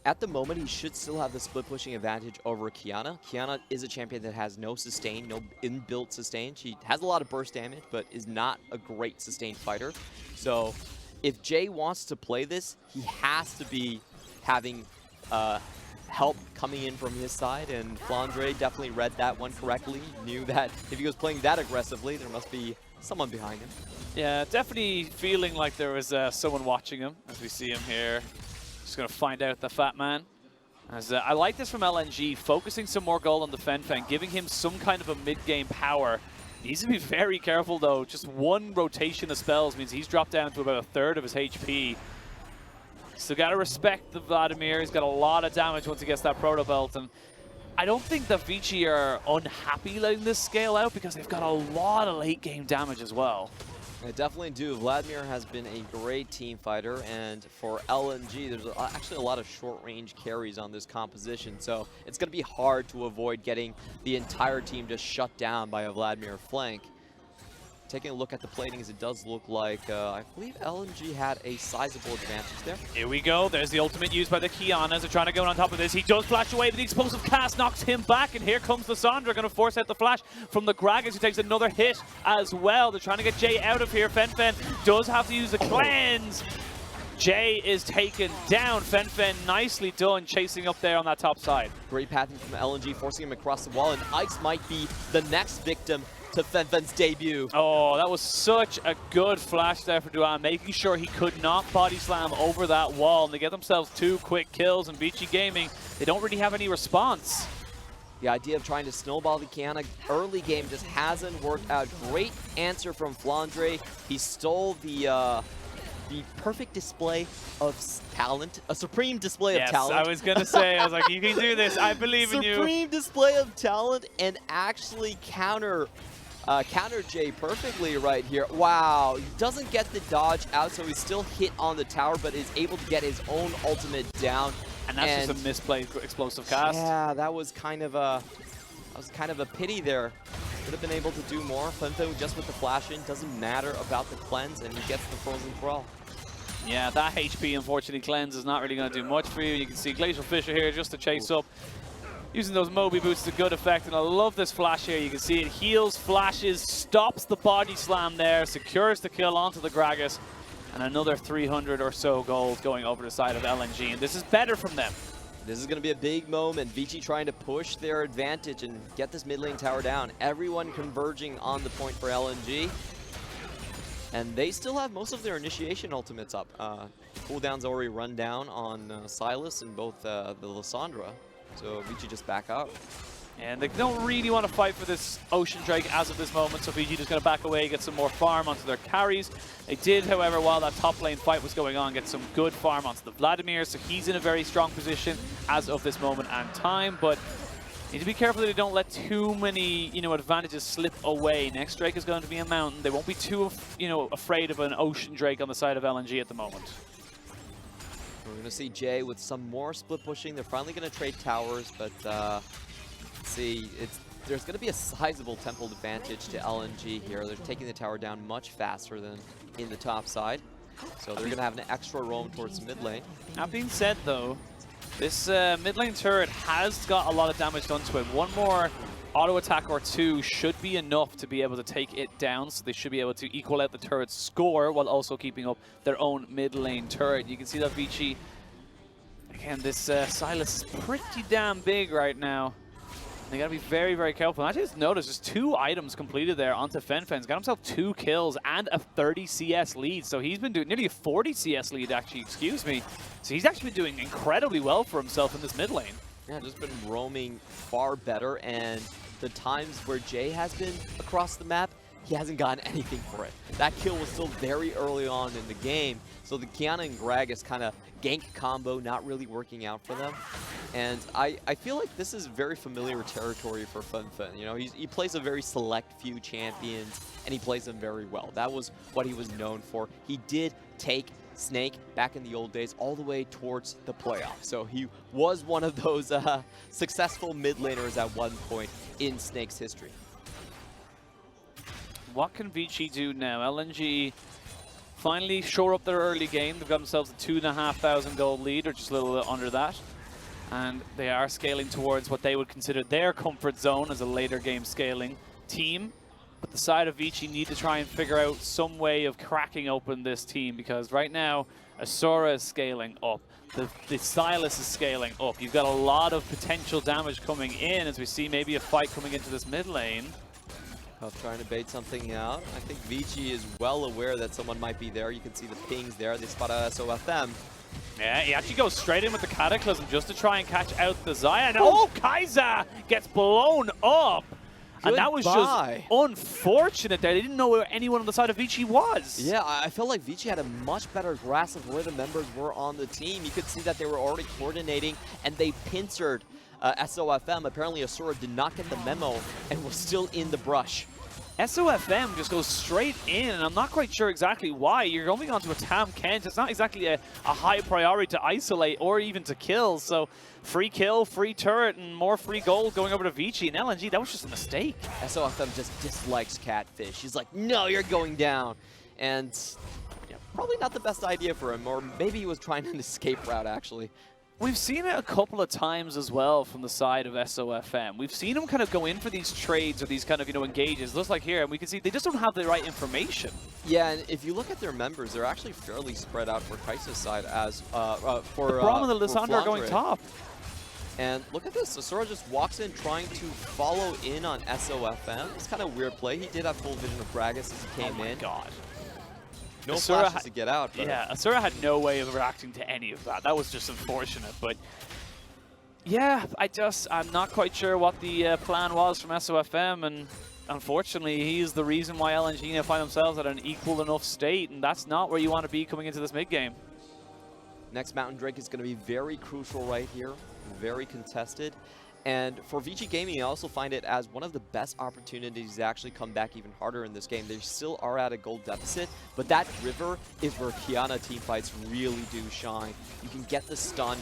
At the moment, he should still have the split pushing advantage over Qiyana. Qiyana is a champion that has no sustain, no inbuilt sustain. She has a lot of burst damage, but is not a great sustained fighter. So if Jay wants to play this, he has to be having help coming in from his side, and Flande definitely read that one correctly. Knew that if he was playing that aggressively, there must be someone behind him. Yeah, definitely feeling like there was someone watching him, as we see him here. Just going to find out the fat man. As I like this from LNG, focusing some more gold on the Febfen, giving him some kind of a mid-game power. Needs to be very careful, though. Just one rotation of spells means he's dropped down to about a third of his HP. So got to respect the Vladimir. He's got a lot of damage once he gets that Proto Belt. And I don't think the Vici are unhappy letting this scale out, because they've got a lot of late-game damage as well. I definitely do. Vladimir has been a great team fighter, and for LNG, there's actually a lot of short-range carries on this composition, so it's going to be hard to avoid getting the entire team just shut down by a Vladimir flank. Taking a look at the platings, it does look like, I believe LNG had a sizable advantage there. Here we go. There's the ultimate used by the Qiyana as they're trying to go on top of this. He does flash away, but the explosive cast knocks him back, and here comes Lissandra, going to force out the flash from the Gragas, who takes another hit as well. They're trying to get Jay out of here. Febfen does have to use the cleanse. Jay is taken down. Febfen nicely done, chasing up there on that top side. Great pathing from LNG, forcing him across the wall, and Ice might be the next victim to Febfen's debut. Oh, that was such a good flash there for Duan, making sure he could not body slam over that wall. And they get themselves 2 quick kills, and Vici Gaming, they don't really have any response. The idea of trying to snowball the Qiyana early game just hasn't worked out. Great answer from Flande. He stole the perfect display of talent, a supreme display of talent. Yes, I was going to say, I was like, you can do this, I believe in you. Supreme display of talent, and actually counter Jay perfectly right here. Wow, he doesn't get the dodge out, so he's still hit on the tower, but is able to get his own ultimate down. And that's just a misplayed explosive cast. Yeah, that was kind of a pity there. Could have been able to do more. Febfen just with the flash in, doesn't matter about the cleanse, and he gets the frozen thrall. Yeah, that HP, unfortunately, cleanse is not really going to do much for you. You can see Glacial Fisher here just to chase up. Using those Moby boots to good effect, and I love this flash here. You can see it heals, flashes, stops the body slam there, secures the kill onto the Gragas, and another 300 or so gold going over the side of LNG, and this is better from them. This is going to be a big moment. Vici trying to push their advantage and get this mid lane tower down. Everyone converging on the point for LNG. And they still have most of their initiation ultimates up. Cooldown's already run down on Silas and both the Lissandra. So Vici just back out. And they don't really want to fight for this Ocean Drake as of this moment, so Vici just going to back away, get some more farm onto their carries. They did, however, while that top lane fight was going on, get some good farm onto the Vladimir, so he's in a very strong position as of this moment and time, but need to be careful that they don't let too many, advantages slip away. Next Drake is going to be a mountain. They won't be too, afraid of an Ocean Drake on the side of LNG at the moment. We're going to see Jay with some more split pushing. They're finally going to trade towers, but let's see, there's going to be a sizable temple advantage to LNG here. They're taking the tower down much faster than in the top side. So they're going to have an extra roam towards mid lane. That being said, though, this mid lane turret has got a lot of damage done to it. One more auto attack or two should be enough to be able to take it down, so they should be able to equal out the turret's score while also keeping up their own mid lane turret. You can see that Vici, again, this Silas is pretty damn big right now. They got to be very, very careful. And I just noticed there's 2 items completed there onto Febfen. Got himself 2 kills and a 30 CS lead. So he's been doing nearly a 40 CS lead, actually, excuse me. So he's actually been doing incredibly well for himself in this mid lane. Yeah, just been roaming far better, and the times where Jay has been across the map, he hasn't gotten anything for it. That kill was still very early on in the game, so the Qiyana and Gragas kind of gank combo not really working out for them. And I feel like this is very familiar territory for Febfen. He plays a very select few champions, and he plays them very well. That was what he was known for. He did take Snake back in the old days all the way towards the playoffs. So he was one of those successful mid laners at one point in Snake's history. What can Vici do now? LNG finally shore up their early game. They've got themselves a 2,500 gold lead, or just a little bit under that. And they are scaling towards what they would consider their comfort zone as a later game scaling team. But the side of Vici need to try and figure out some way of cracking open this team, because right now Asura is scaling up. The Silas is scaling up. You've got a lot of potential damage coming in as we see maybe a fight coming into this mid lane. Trying to bait something out. I think Vici is well aware that someone might be there. You can see the pings there. They spot a SofM. Yeah, he actually goes straight in with the Cataclysm just to try and catch out the Xayah. Oh, Kai'Sa gets blown up. And that was just unfortunate there. They didn't know where anyone on the side of Vici was. Yeah, I felt like Vici had a much better grasp of where the members were on the team. You could see that they were already coordinating, and they pincered SofM. Apparently Asura did not get the memo and was still in the brush. SofM just goes straight in, and I'm not quite sure exactly why. You're going onto a Tam Kent. It's not exactly a high priority to isolate or even to kill. So free kill, free turret, and more free gold going over to Vici. And LNG, that was just a mistake. SofM just dislikes Catfish. He's like, no, you're going down. And yeah, probably not the best idea for him, or maybe he was trying an escape route, actually. We've seen it a couple of times as well from the side of SofM. We've seen them kind of go in for these trades or these kind of, engages. Looks like here, and we can see they just don't have the right information. Yeah, and if you look at their members, they're actually fairly spread out for Kai'Sa's side as for the Braum and the Lissandra are going top. And look at this, Asura just walks in trying to follow in on SofM. It's kind of a weird play. He did have full vision of Gragas as he came in. Oh my god. No flashes to get out. But yeah, Asura had no way of reacting to any of that. That was just unfortunate. But yeah, I'm not quite sure what the plan was from SofM, and unfortunately, he's the reason why LNG find themselves at an equal enough state, and that's not where you want to be coming into this mid game. Next Mountain Drake is going to be very crucial right here, very contested. And for Vici Gaming, I also find it as one of the best opportunities to actually come back even harder in this game. They still are at a gold deficit, but that river is where Qiyana teamfights really do shine. You can get the stun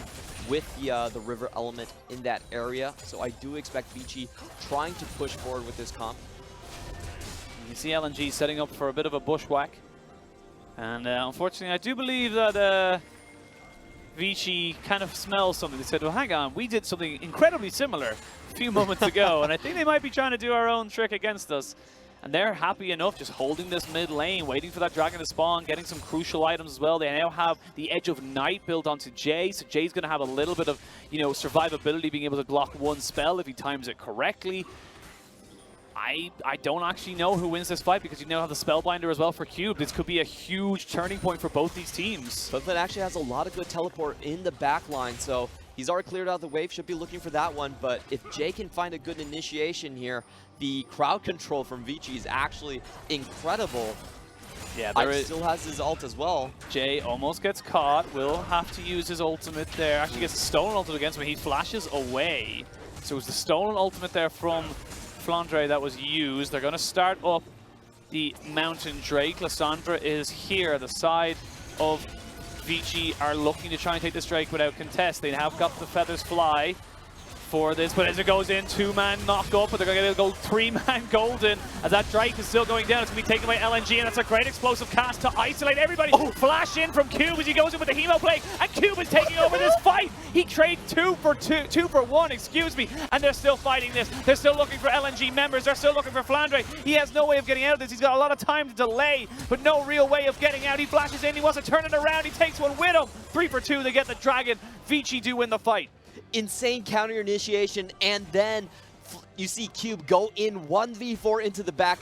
with the river element in that area, so I do expect Vici trying to push forward with this comp. You see LNG setting up for a bit of a bushwhack. And unfortunately, I do believe that Vici kind of smells something. They said, well, hang on, we did something incredibly similar a few moments ago, and I think they might be trying to do our own trick against us. And they're happy enough just holding this mid lane, waiting for that dragon to spawn, getting some crucial items as well. They now have the Edge of Night built onto Jay, so Jay's going to have a little bit of, survivability, being able to block one spell if he times it correctly. I don't actually know who wins this fight, because you now have the Spellbinder as well for Cube. This could be a huge turning point for both these teams. Febfen actually has a lot of good teleport in the back line, so he's already cleared out the wave, should be looking for that one. But if Jay can find a good initiation here, the crowd control from Vici is actually incredible. Yeah, still has his ult as well. Jay almost gets caught, will have to use his ultimate there. Actually gets stolen ultimate against him, he flashes away. So it was the stolen ultimate there from Flande that was used. They're going to start up the Mountain Drake. Lissandra is here. The side of Vici are looking to try and take this Drake without contest. They have got the feathers fly for this, but as it goes in, 2-man knock up, but they're going to get a gold 3-man golden as that Drake is still going down. It's going to be taken by LNG, and that's a great explosive cast to isolate everybody. Oh. Flash in from Cube as he goes in with the Hemo play, and Cube is taking over this fight. He trades 2 for 1, excuse me, and they're still fighting this. They're still looking for LNG members. They're still looking for Flande. He has no way of getting out of this. He's got a lot of time to delay, but no real way of getting out. He flashes in. He wants to turn it around. He takes one with him. 3 for 2. They get the dragon. Vici do win the fight. Insane counter initiation, and then you see Cube go in 1v4 into the back,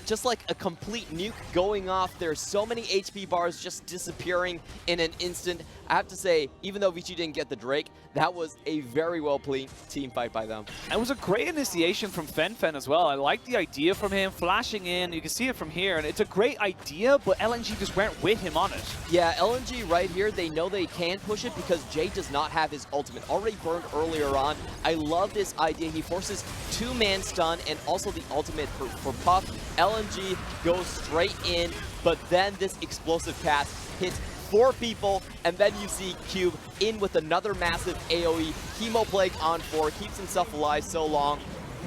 just like a complete nuke going off. There's so many HP bars just disappearing in an instant. I have to say, even though Vici didn't get the Drake, that was a very well-played team fight by them. It was a great initiation from Febfen as well. I like the idea from him flashing in. You can see it from here, and it's a great idea, but LNG just weren't with him on it. Yeah, LNG right here, they know they can push it because Jay does not have his ultimate. Already burned earlier on. I love this idea. He forces 2-man stun and also the ultimate for Puff. LNG LNG goes straight in, but then this explosive cast hits 4 people, and then you see Cube in with another massive AoE. Chemo Plague on 4, keeps himself alive so long.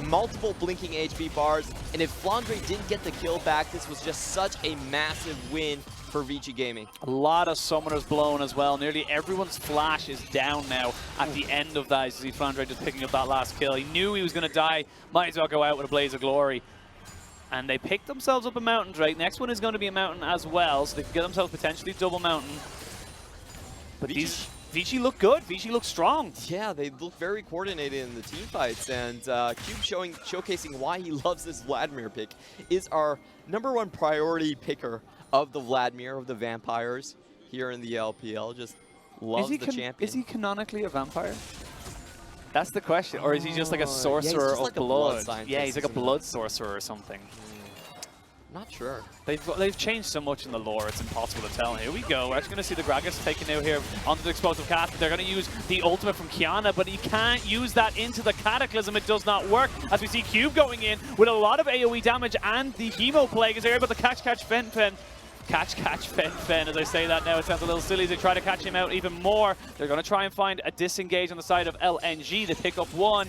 Multiple blinking HP bars, and if Flande didn't get the kill back, this was just such a massive win for Vici Gaming. A lot of summoners blown as well. Nearly everyone's flash is down now at the end of that. You see Flande just picking up that last kill. He knew he was going to die. Might as well go out with a blaze of glory. And they picked themselves up a mountain, Drake. Next one is going to be a mountain as well, so they can get themselves potentially double mountain. But these Vici look good. Vici look strong. Yeah, they look very coordinated in the team fights, and Cube showcasing why he loves this Vladimir pick is our #1 priority picker of the Vladimir, of the vampires here in the LPL. Just loves the champion. Is he canonically a vampire? That's the question. Or is he just like a sorcerer of like blood? a blood Yeah, he's like a blood sorcerer or something. Not sure. They've changed so much in the lore, it's impossible to tell. Here we go. We're actually going to see the Gragas taken out here onto the explosive cast. They're going to use the ultimate from Kiana, but he can't use that into the Cataclysm. It does not work. As we see Cube going in with a lot of AoE damage, and the Chemo Plague is able to catch Febfen. Catch Febfen. As I say that now, it sounds a little silly as they try to catch him out even more. They're going to try and find a disengage on the side of LNG. They pick up one.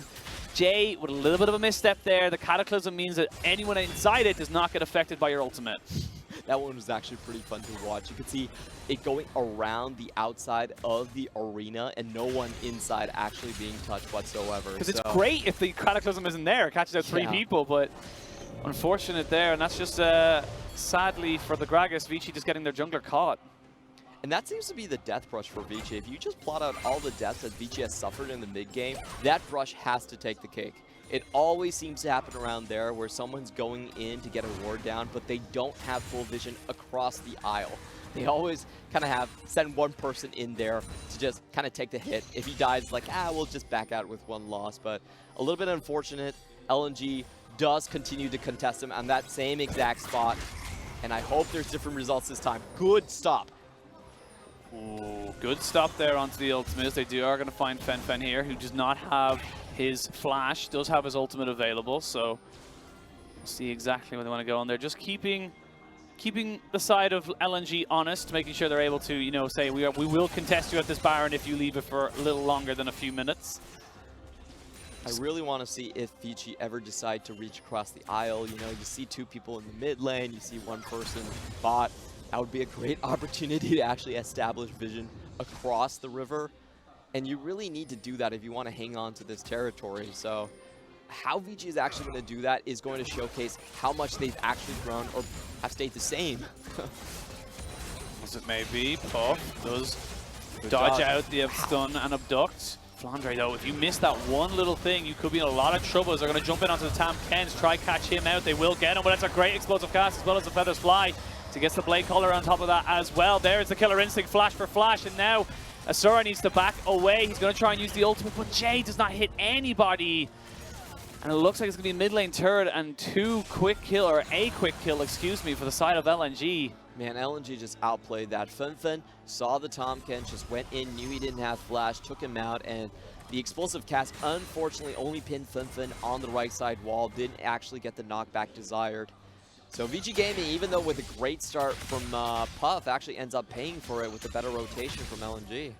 Jay with a little bit of a misstep there. The Cataclysm means that anyone inside it does not get affected by your ultimate. That one was actually pretty fun to watch. You could see it going around the outside of the arena and no one inside actually being touched whatsoever. Because it's great if the Cataclysm isn't there. It catches out 3 people, but unfortunate there. And that's just, sadly for the Gragas, Vici just getting their jungler caught. And that seems to be the death brush for Vici. If you just plot out all the deaths that Vici has suffered in the mid game, that brush has to take the cake. It always seems to happen around there where someone's going in to get a ward down, but they don't have full vision across the aisle. They always kind of send one person in there to just kind of take the hit. If he dies, like, we'll just back out with 1 loss. But a little bit unfortunate. LNG does continue to contest him on that same exact spot. And I hope there's different results this time. Good stop. Ooh, good stop there onto the ultimate. They are going to find Febfen here, who does not have his flash, does have his ultimate available, so we'll see exactly where they want to go on there. Just keeping the side of LNG honest, making sure they're able to, you know, say we will contest you at this Baron if you leave it for a little longer than a few minutes. I really want to see if Vici ever decide to reach across the aisle. You know, you see 2 people in the mid lane, you see 1 person bot. That would be a great opportunity to actually establish vision across the river. And you really need to do that if you want to hang on to this territory. So how Vici is actually going to do that is going to showcase how much they've actually grown or have stayed the same. As it may be, Puff does dodge out the stun and abduct. Flande, though, if you miss that one little thing, you could be in a lot of trouble. They're going to jump in onto the Tam Kens, try catch him out. They will get him, but that's a great explosive cast as well as the Feathers Fly. So he gets the Blade Caller on top of that as well. There's the Killer Instinct, flash for flash, and now Asura needs to back away. He's going to try and use the ultimate, but Jay does not hit anybody. And it looks like it's going to be mid lane turret and a quick kill, excuse me, for the side of LNG. Man, LNG just outplayed that. Febfen saw the Tomken, just went in, knew he didn't have flash, took him out, and the explosive cast unfortunately only pinned Febfen on the right side wall, didn't actually get the knockback desired. So Vici Gaming, even though with a great start from Puff, actually ends up paying for it with a better rotation from LNG.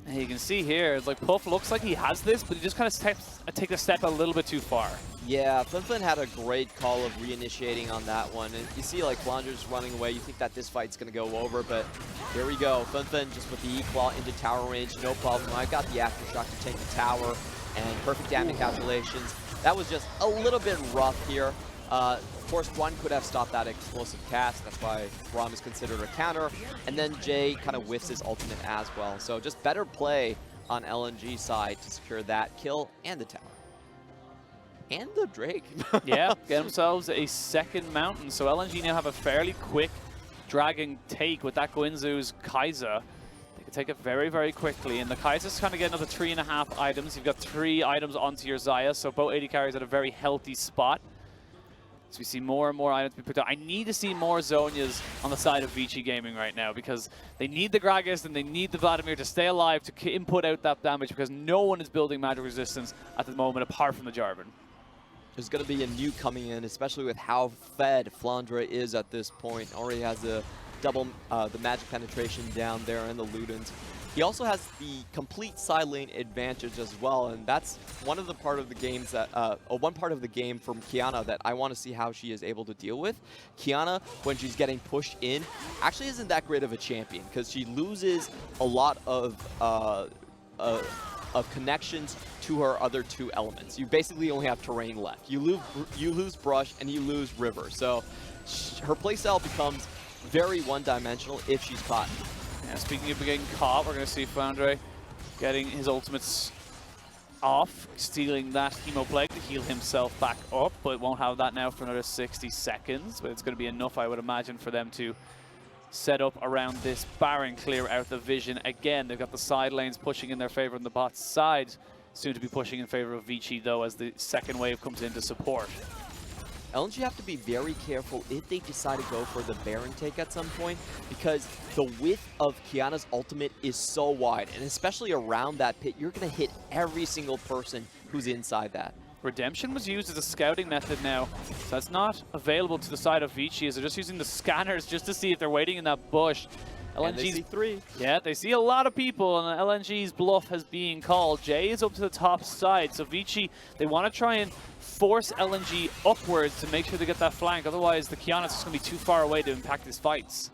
And you can see here, it's like Puff looks like he has this, but he just kind of takes a step a little bit too far. Yeah, Febfen had a great call of reinitiating on that one. And you see like Flander's running away, you think that this fight's going to go over, but here we go. Febfen just with the E-Claw into tower range, no problem. I got the Aftershock to take the tower, and perfect damage calculations. That was just a little bit rough here. Of course, Duan could have stopped that explosive cast. That's why Rom is considered a counter. And then Jay kind of whiffs his ultimate as well. So just better play on LNG side to secure that kill and the tower. And the Drake. Yeah, get themselves a second mountain. So LNG now have a fairly quick dragon take with that Guinzu's Kai'Sa. They can take it very, very quickly. And the Kai'Sa's kind of get another 3.5 items. You've got 3 items onto your Xayah. So both AD carries at a very healthy spot. So we see more and more items be picked up. I need to see more Zhonyas on the side of Vici Gaming right now because they need the Gragas and they need the Vladimir to stay alive to input out that damage because no one is building magic resistance at the moment apart from the Jarvan. There's going to be a nuke coming in, especially with how fed Flande is at this point. Already has a double the magic penetration down there in the Ludens. He also has the complete side lane advantage as well, and that's one of the part of the games that one part of the game from Qiyana that I want to see how she is able to deal with. Qiyana, when she's getting pushed in, actually isn't that great of a champion because she loses a lot of connections to her other two elements. You basically only have terrain left. You lose brush and you lose river. So her playstyle becomes very one-dimensional if she's caught. Yeah, speaking of getting caught, we're going to see Flande getting his ultimates off, stealing that Hemo Plague to heal himself back up, but won't have that now for another 60 seconds. But it's going to be enough, I would imagine, for them to set up around this Baron, clear out the vision again. They've got the side lanes pushing in their favor on the bot side. Soon to be pushing in favor of Vici, though, as the second wave comes in to support. LNG have to be very careful if they decide to go for the Baron take at some point, because the width of Qiyana's ultimate is so wide, and especially around that pit, you're going to hit every single person who's inside that. Redemption was used as a scouting method now, so that's not available to the side of Vici, as they're just using the scanners just to see if they're waiting in that bush. And they see 3. Yeah, they see a lot of people, and LNG's bluff has been called. Jay is up to the top side, so Vici, they want to try and force LNG upwards to make sure they get that flank. Otherwise, the Qiyana's just going to be too far away to impact these fights.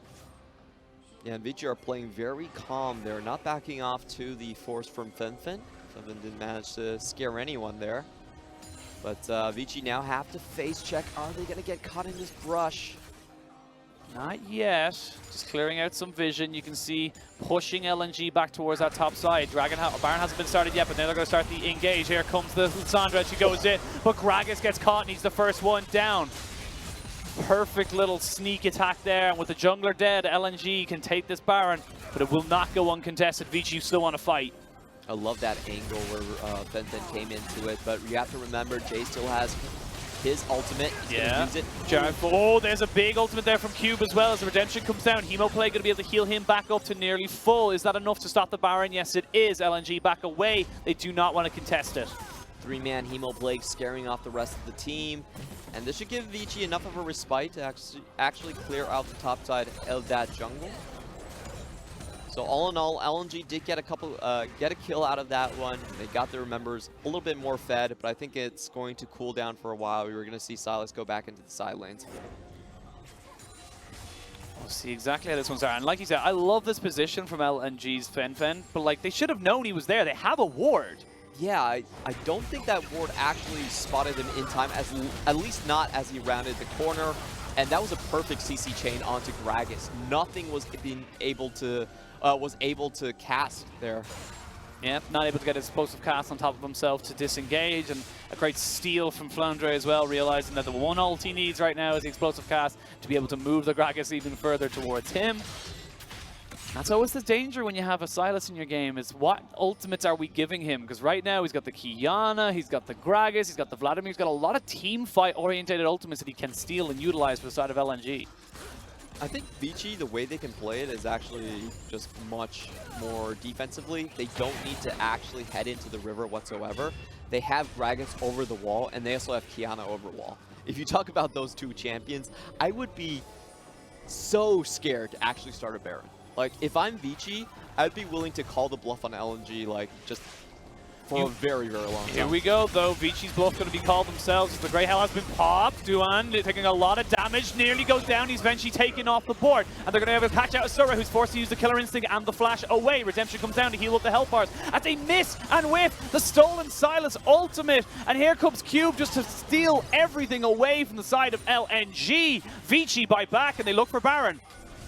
Yeah, and Vici are playing very calm. They're not backing off to the force from Febfen. Febfen didn't manage to scare anyone there. But Vici now have to face check. Are they going to get caught in this brush? Not yet. Just clearing out some vision. You can see pushing LNG back towards that top side. Baron hasn't been started yet, but now they're going to start the engage. Here comes the Lissandra. She goes in, but Gragas gets caught and he's the first one down. Perfect little sneak attack there, and with the jungler dead, LNG can take this Baron, but it will not go uncontested. Vici still want to fight. I love that angle where Febfen came into it, but you have to remember Jay still has his ultimate. He's gonna use it. Oh, there's a big ultimate there from Cube as well as the Redemption comes down. Hemo Plague going to be able to heal him back up to nearly full. Is that enough to stop the Baron? Yes, it is. LNG back away. They do not want to contest it. 3-man Hemo Plague scaring off the rest of the team. And this should give Vici enough of a respite to actually clear out the top side of that jungle. So all in all, LNG did get a kill out of that one. They got their members a little bit more fed, but I think it's going to cool down for a while. We were going to see Silas go back into the side lanes. We'll see exactly how this one's at. And like you said, I love this position from LNG's Febfen, but like they should have known he was there. They have a ward. Yeah, I don't think that ward actually spotted him in time, at least not as he rounded the corner. And that was a perfect CC chain onto Gragas. Nothing was able to cast there. Yeah, not able to get explosive cast on top of himself to disengage, and a great steal from Flande as well, realizing that the one ult he needs right now is the explosive cast to be able to move the Gragas even further towards him. That's always the danger when you have a Silas in your game, is what ultimates are we giving him? Because right now he's got the Qiyana, he's got the Gragas, he's got the Vladimir, he's got a lot of team fight orientated ultimates that he can steal and utilize for the side of LNG. I think Vici, the way they can play it is actually just much more defensively. They don't need to actually head into the river whatsoever. They have Gragas over the wall, and they also have Qiyana over wall. If you talk about those two champions, I would be so scared to actually start a Baron. Like, if I'm Vici, I'd be willing to call the bluff on LNG, like, just for a very, very long time. Here we go, though. Vici's bluff going to be called themselves. The Grey Hell has been popped. Duan taking a lot of damage. Nearly goes down. He's eventually taken off the board. And they're going to have a catch out Asura, who's forced to use the Killer Instinct and the Flash away. Redemption comes down to heal up the health bars. As they miss and whiff the stolen Silas ultimate. And here comes Cube just to steal everything away from the side of LNG. Vici bite back, and they look for Baron.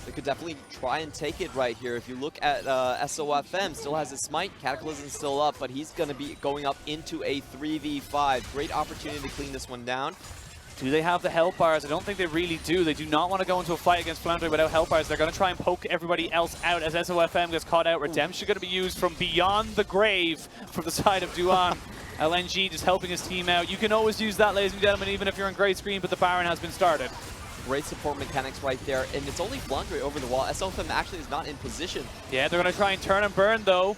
They could definitely try and take it right here. If you look at SofM, still has his smite. Cataclysm's still up, but he's going to be going up into a 3v5. Great opportunity to clean this one down. Do they have the health bars? I don't think they really do. They do not want to go into a fight against Flande without health bars. They're going to try and poke everybody else out as SofM gets caught out. Redemption going to be used from beyond the grave from the side of Duan. LNG just helping his team out. You can always use that, ladies and gentlemen, even if you're on gray screen, but the Baron has been started. Great support mechanics right there, and it's only Flande over the wall. SofM actually is not in position. Yeah, they're going to try and turn and burn, though.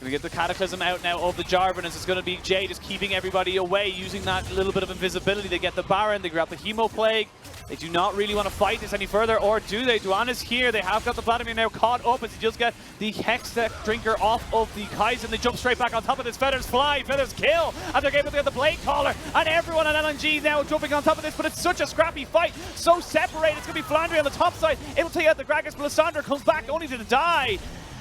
Gonna get the Cataclysm out now of the Jarvan, as it's gonna be Jay just keeping everybody away, using that little bit of invisibility. They get the Baron, they grab the Hemo Plague. They do not really want to fight this any further, or do they? Duan is here. They have got the Vladimir now caught up as he just get the Hextech Drinker off of the Kaizen. They jump straight back on top of this. Feathers fly, Feathers kill, and they're able to get the Blade Caller, and everyone on LNG now jumping on top of this, but it's such a scrappy fight, so separated. It's going to be Flande on the top side, able to take out the Gragas, but Lissandra comes back only to die.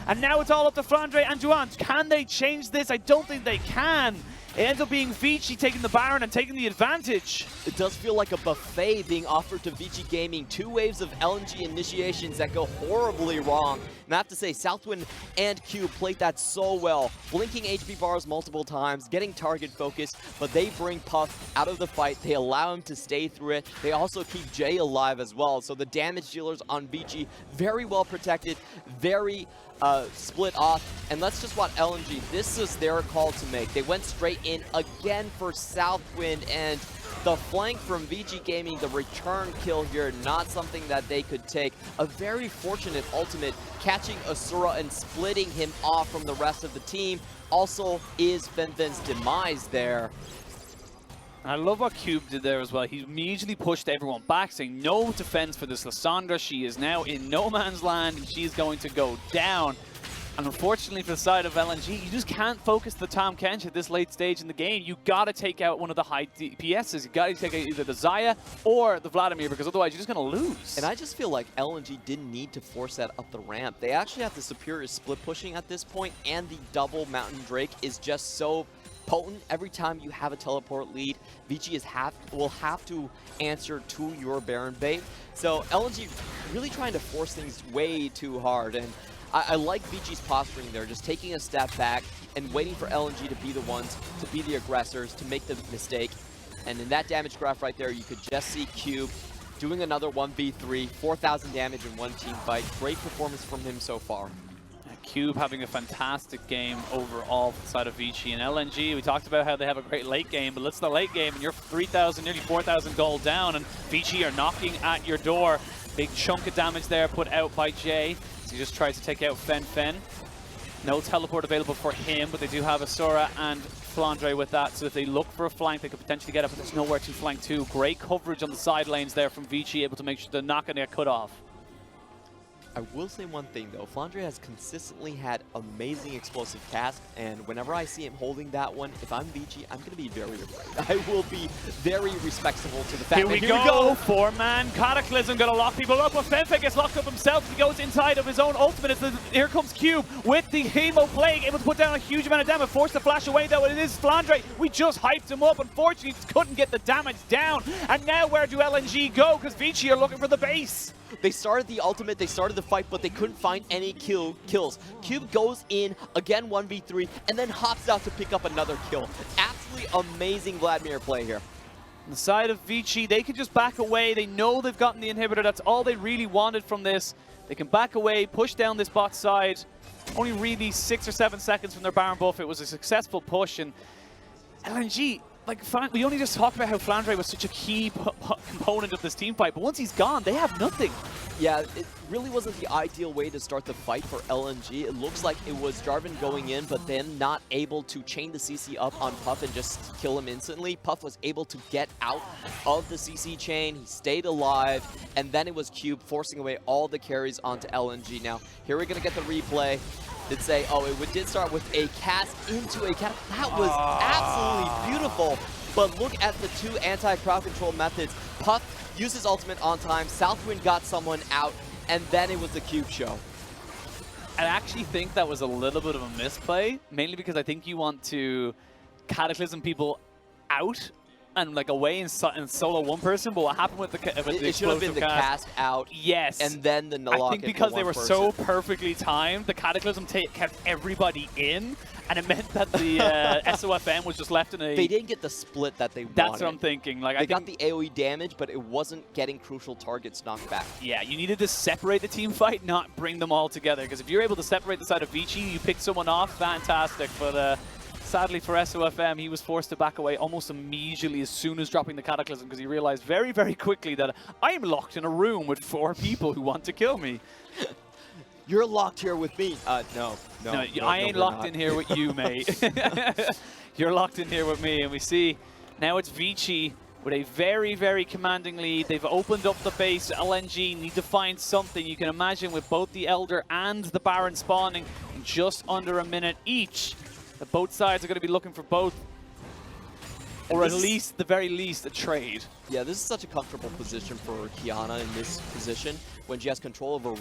And now it's all up to Flande and Duan. Can they change this? I don't think they can. It ends up being Vici taking the Baron and taking the advantage. It does feel like a buffet being offered to Vici Gaming. 2 waves of LNG initiations that go horribly wrong. And I have to say, Soutwind and Cube played that so well. Blinking HP bars multiple times, getting target focus, but they bring Puff out of the fight. They allow him to stay through it. They also keep Jay alive as well. So the damage dealers on Vici, very well protected, very split off. And let's just watch LNG. This is their call to make. They went straight in again for Southwind, and the flank from Vici Gaming, the return kill here, not something that they could take. A very fortunate ultimate, catching Asura and splitting him off from the rest of the team. Also is Febfen's demise there. I love what Cube did there as well. He immediately pushed everyone back, saying no defense for this Lissandra. She is now in no man's land, and she's going to go down. And unfortunately for the side of LNG, you just can't focus the Tahm Kench at this late stage in the game. You got to take out one of the high DPSs. You got to take out either the Xayah or the Vladimir, because otherwise you're just going to lose. And I just feel like LNG didn't need to force that up the ramp. They actually have the superior split pushing at this point, and the double Mountain Drake is just so potent. Every time you have a teleport lead, Vici will have to answer to your Baron bait. So LNG really trying to force things way too hard, and I like Vici's posturing there, just taking a step back and waiting for LNG to be the ones, to be the aggressors, to make the mistake. And in that damage graph right there, you could just see Cube doing another 1v3, 4,000 damage in one team fight. Great performance from him so far. Cube having a fantastic game overall for the side of Vici. And LNG, we talked about how they have a great late game, but let's the late game, and you're 3,000, nearly 4,000 gold down, and Vici are knocking at your door. Big chunk of damage there put out by Jay. So he just tries to take out Febfen. No teleport available for him, but they do have Asura and Flande with that, so if they look for a flank, they could potentially get it, but there's nowhere to flank to. Great coverage on the side lanes there from Vici, able to make sure they're not going to get cut off. I will say one thing though, Flande has consistently had amazing explosive cast, and whenever I see him holding that one, if I'm Vici, I'm going to be very afraid. I will be very respectful to the fact Here we go. 4-man Cataclysm going to lock people up, but Febfen gets locked up himself. He goes inside of his own ultimate. Here comes Cube with the Hemo Plague, able to put down a huge amount of damage, forced to flash away though. It is Flande. We just hyped him up. Unfortunately, just couldn't get the damage down. And now where do LNG go? Because Vici are looking for the base. They started the ultimate, they started the fight, but they couldn't find any kills. Cube goes in, again 1v3, and then hops out to pick up another kill. Absolutely amazing Vladimir play here. On the side of Vici, they can just back away. They know they've gotten the inhibitor. That's all they really wanted from this. They can back away, push down this bot side. Only really 6 or 7 seconds from their Baron buff. It was a successful push, and LNG, like, we only just talked about how Flande was such a key component of this team fight, but once he's gone, they have nothing. Yeah, it really wasn't the ideal way to start the fight for LNG. It looks like it was Jarvan going in, but then not able to chain the CC up on Puff and just kill him instantly. Puff was able to get out of the CC chain, he stayed alive, and then it was Cube forcing away all the carries onto LNG. Now, here we're going to get the replay. Did say, oh, it did start with a cast into a cat. That was absolutely beautiful. But look at the 2 anti-crowd control methods. Puff used his ultimate on time. Southwind got someone out, and then it was the Cube show. I actually think that was a little bit of a misplay, mainly because I think you want to Cataclysm people out and like away and solo one person, but what happened with the it should have been the cast out, yes, and then the lock. I think because they were so perfectly timed, the Cataclysm kept everybody in, and it meant that the SofM was just left in a... They didn't get the split that they wanted. That's what I'm thinking. Like, they got the AoE damage, but it wasn't getting crucial targets knocked back. Yeah, you needed to separate the team fight, not bring them all together, because if you're able to separate the side of Vici, you pick someone off, fantastic, but... sadly for SofM, he was forced to back away almost immediately as soon as dropping the Cataclysm, because he realized very, very quickly that I am locked in a room with 4 people who want to kill me. you're locked here with me. No, I ain't locked in here with you, mate. You're locked in here with me. And we see now it's Vici with a very, very commanding lead. They've opened up the base. LNG need to find something. You can imagine with both the Elder and the Baron spawning in just under a minute each, that both sides are going to be looking for both. Or at least, the very least, a trade. Yeah, this is such a comfortable position for Qiyana in this position when she has control over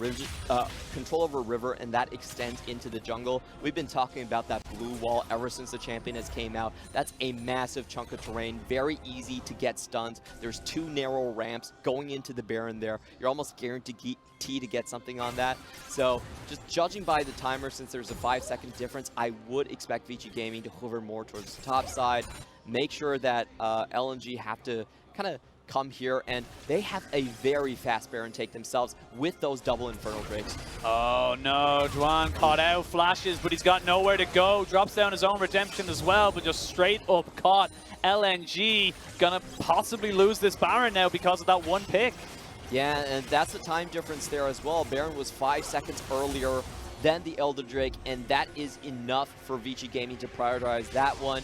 river and that extends into the jungle. We've been talking about that blue wall ever since the champion has came out. That's a massive chunk of terrain, very easy to get stunned. There's 2 narrow ramps going into the Baron there. You're almost guaranteed to get something on that. So just judging by the timer, since there's a 5-second difference, I would expect Vici Gaming to hover more towards the top side. Make sure that LNG have to kind of come here, and they have a very fast Baron take themselves with those double Infernal Drakes. Oh no, Duan caught out, flashes, but he's got nowhere to go. Drops down his own redemption as well, but just straight up caught. LNG gonna possibly lose this Baron now because of that one pick. Yeah, and that's the time difference there as well. Baron was 5 seconds earlier than the Elder Drake, and that is enough for Vici Gaming to prioritize that one.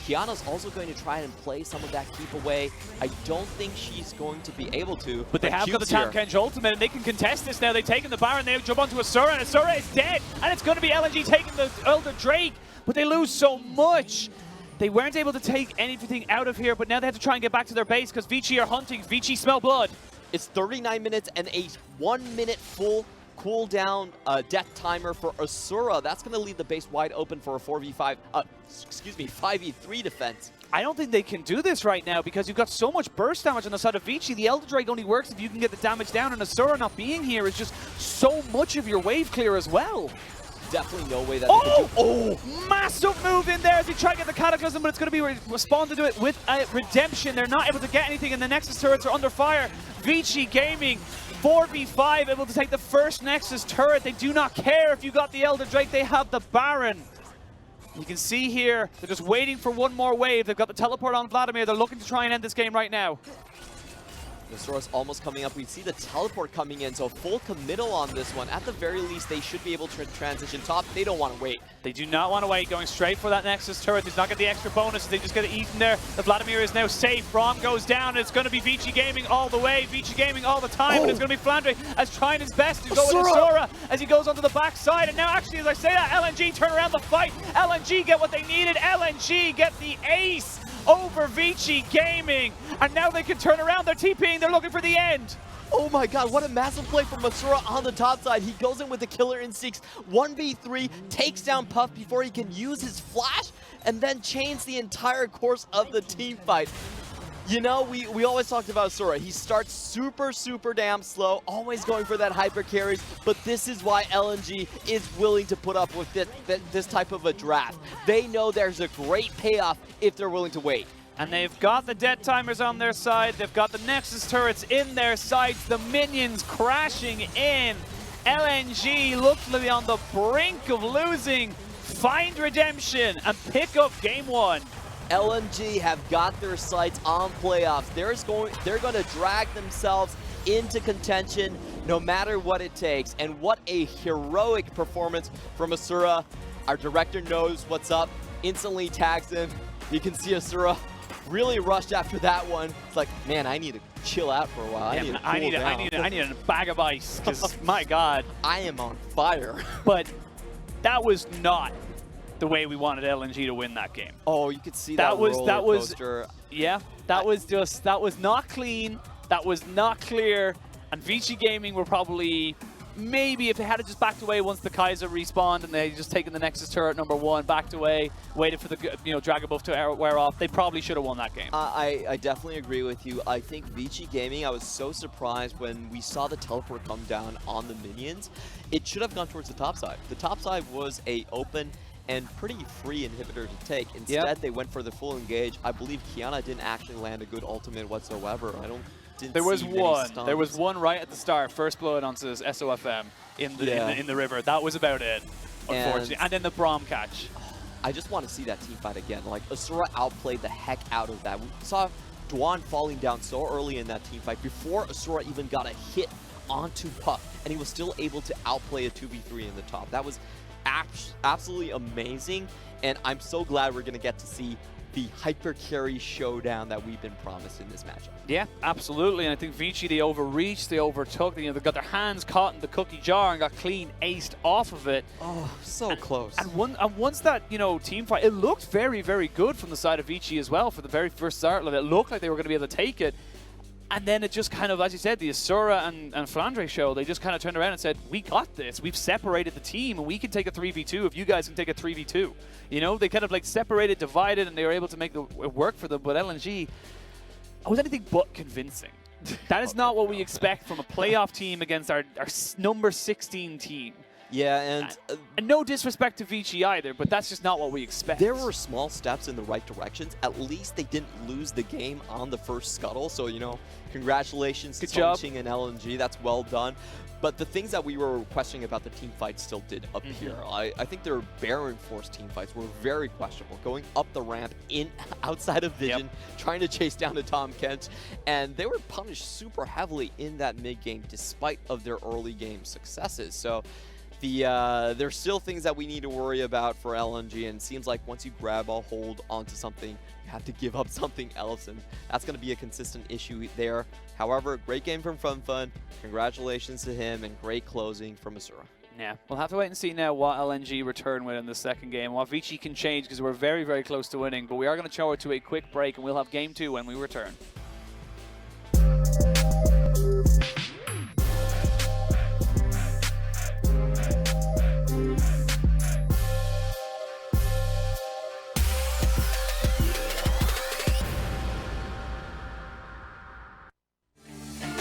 Qiyana's also going to try and play some of that keep away. I don't think she's going to be able to. But they have got the Tahm Kench ultimate, and they can contest this now. They've taken the Baron, they jump onto Asura, and Asura is dead. And it's going to be LNG taking the Elder Drake, but they lose so much. They weren't able to take anything out of here, but now they have to try and get back to their base because Vici are hunting. Vici smell blood. It's 39 minutes and a 1 minute full cooldown death timer for Asura. That's going to leave the base wide open for a 5v3 defense. I don't think they can do this right now because you've got so much burst damage on the side of Vici. The Elder Drake only works if you can get the damage down, and Asura not being here is just so much of your wave clear as well. Definitely no way that they can do. Oh, massive move in there as they try to get the Cataclysm, but it's going to be responded to it with a Redemption. They're not able to get anything, and the Nexus turrets are under fire. Vici Gaming 4v5, able to take the first Nexus turret. They do not care if you got the Elder Drake, they have the Baron. You can see here, they're just waiting for one more wave. They've got the teleport on Vladimir. They're looking to try and end this game right now. Asura's almost coming up. We see the teleport coming in, so full committal on this one. At the very least, they should be able to transition top. They don't want to wait. They do not want to wait, going straight for that Nexus turret. Does not get the extra bonus. They just get it eaten there. The Vladimir is now safe. Braum goes down, and it's going to be Vici Gaming all the way. Vici Gaming all the time, and it's going to be Flande as trying his best to go with Asura as he goes onto the backside. And now, actually, as I say that, LNG turn around the fight. LNG get what they needed. LNG get the ace over Vici Gaming, and now they can turn around. They're TPing, they're looking for the end. Oh my god, what a massive play from Asura on the top side. He goes in with the killer instincts, 1v3, takes down Puff before he can use his flash, and then chains the entire course of the team fight. You know, we always talked about Asura. He starts super damn slow, always going for that hyper carries, but this is why LNG is willing to put up with this type of a draft. They know there's a great payoff if they're willing to wait. And they've got the death timers on their side. They've got the Nexus turrets in their sights. The minions crashing in. LNG looks to be on the brink of losing. Find redemption and pick up game 1. LNG have got their sights on playoffs. They're going to drag themselves into contention no matter what it takes. And what a heroic performance from Asura. Our director knows what's up, instantly tags him. You can see Asura really rushed after that one. It's like, man, I need to chill out for a while. Yeah, I need a bag of ice because my God, I am on fire. But that was not the way we wanted LNG to win that game. Oh, you could see that roller coaster. Yeah, that was not clean. That was not clear. And Vici Gaming were probably, maybe if they had just backed away once the Kaiser respawned and they had just taken the Nexus turret #1, backed away, waited for the Dragon buff to wear off, they probably should have won that game. I definitely agree with you. I think Vici Gaming, I was so surprised when we saw the teleport come down on the minions. It should have gone towards the top side. The top side was a open and pretty free inhibitor to take. Instead, they went for the full engage. I believe Qiyana didn't actually land a good ultimate whatsoever. There was one right at the start, first blood onto SofM in the river. That was about it, unfortunately. And then the Braum catch. I just want to see that team fight again. Like, Asura outplayed the heck out of that. We saw Duan falling down so early in that team fight before Asura even got a hit onto Puck, and he was still able to outplay a 2v3 in the top. That was absolutely amazing, and I'm so glad we're going to get to see the hyper carry showdown that we've been promised in this matchup. Yeah, absolutely. And I think Vici, they overreached, they overtook, they got their hands caught in the cookie jar and got clean aced off of it. Oh, so close. And once that, team fight, it looked very, very good from the side of Vici as well for the very first start. It looked like they were going to be able to take it. And then it just kind of, as you said, the Asura and Flande show, they just kind of turned around and said, we got this. We've separated the team, and we can take a 3v2 if you guys can take a 3v2. They kind of like separated, divided, and they were able to make it work for them. But LNG, was anything but convincing. That is not what we expect from a playoff team against our number 16 team. Yeah, and no disrespect to Vici either, but that's just not what we expect. There were small steps in the right directions. At least they didn't lose the game on the first scuttle. So, congratulations to Chongqing and LNG. That's well done. But the things that we were questioning about the team fight still did appear. I think their Baron Force team fights were very questionable. Going up the ramp outside of vision, trying to chase down to Tom Kent. And they were punished super heavily in that mid game despite of their early game successes. So there's still things that we need to worry about for LNG, and it seems like once you grab a hold onto something, you have to give up something else, and that's going to be a consistent issue there. However, great game from Febfen. Congratulations to him, and great closing from Asura. Yeah, we'll have to wait and see now what LNG return with in the second game, what Vici can change, because we're very, very close to winning, but we are going to show it to a quick break, and we'll have game 2 when we return.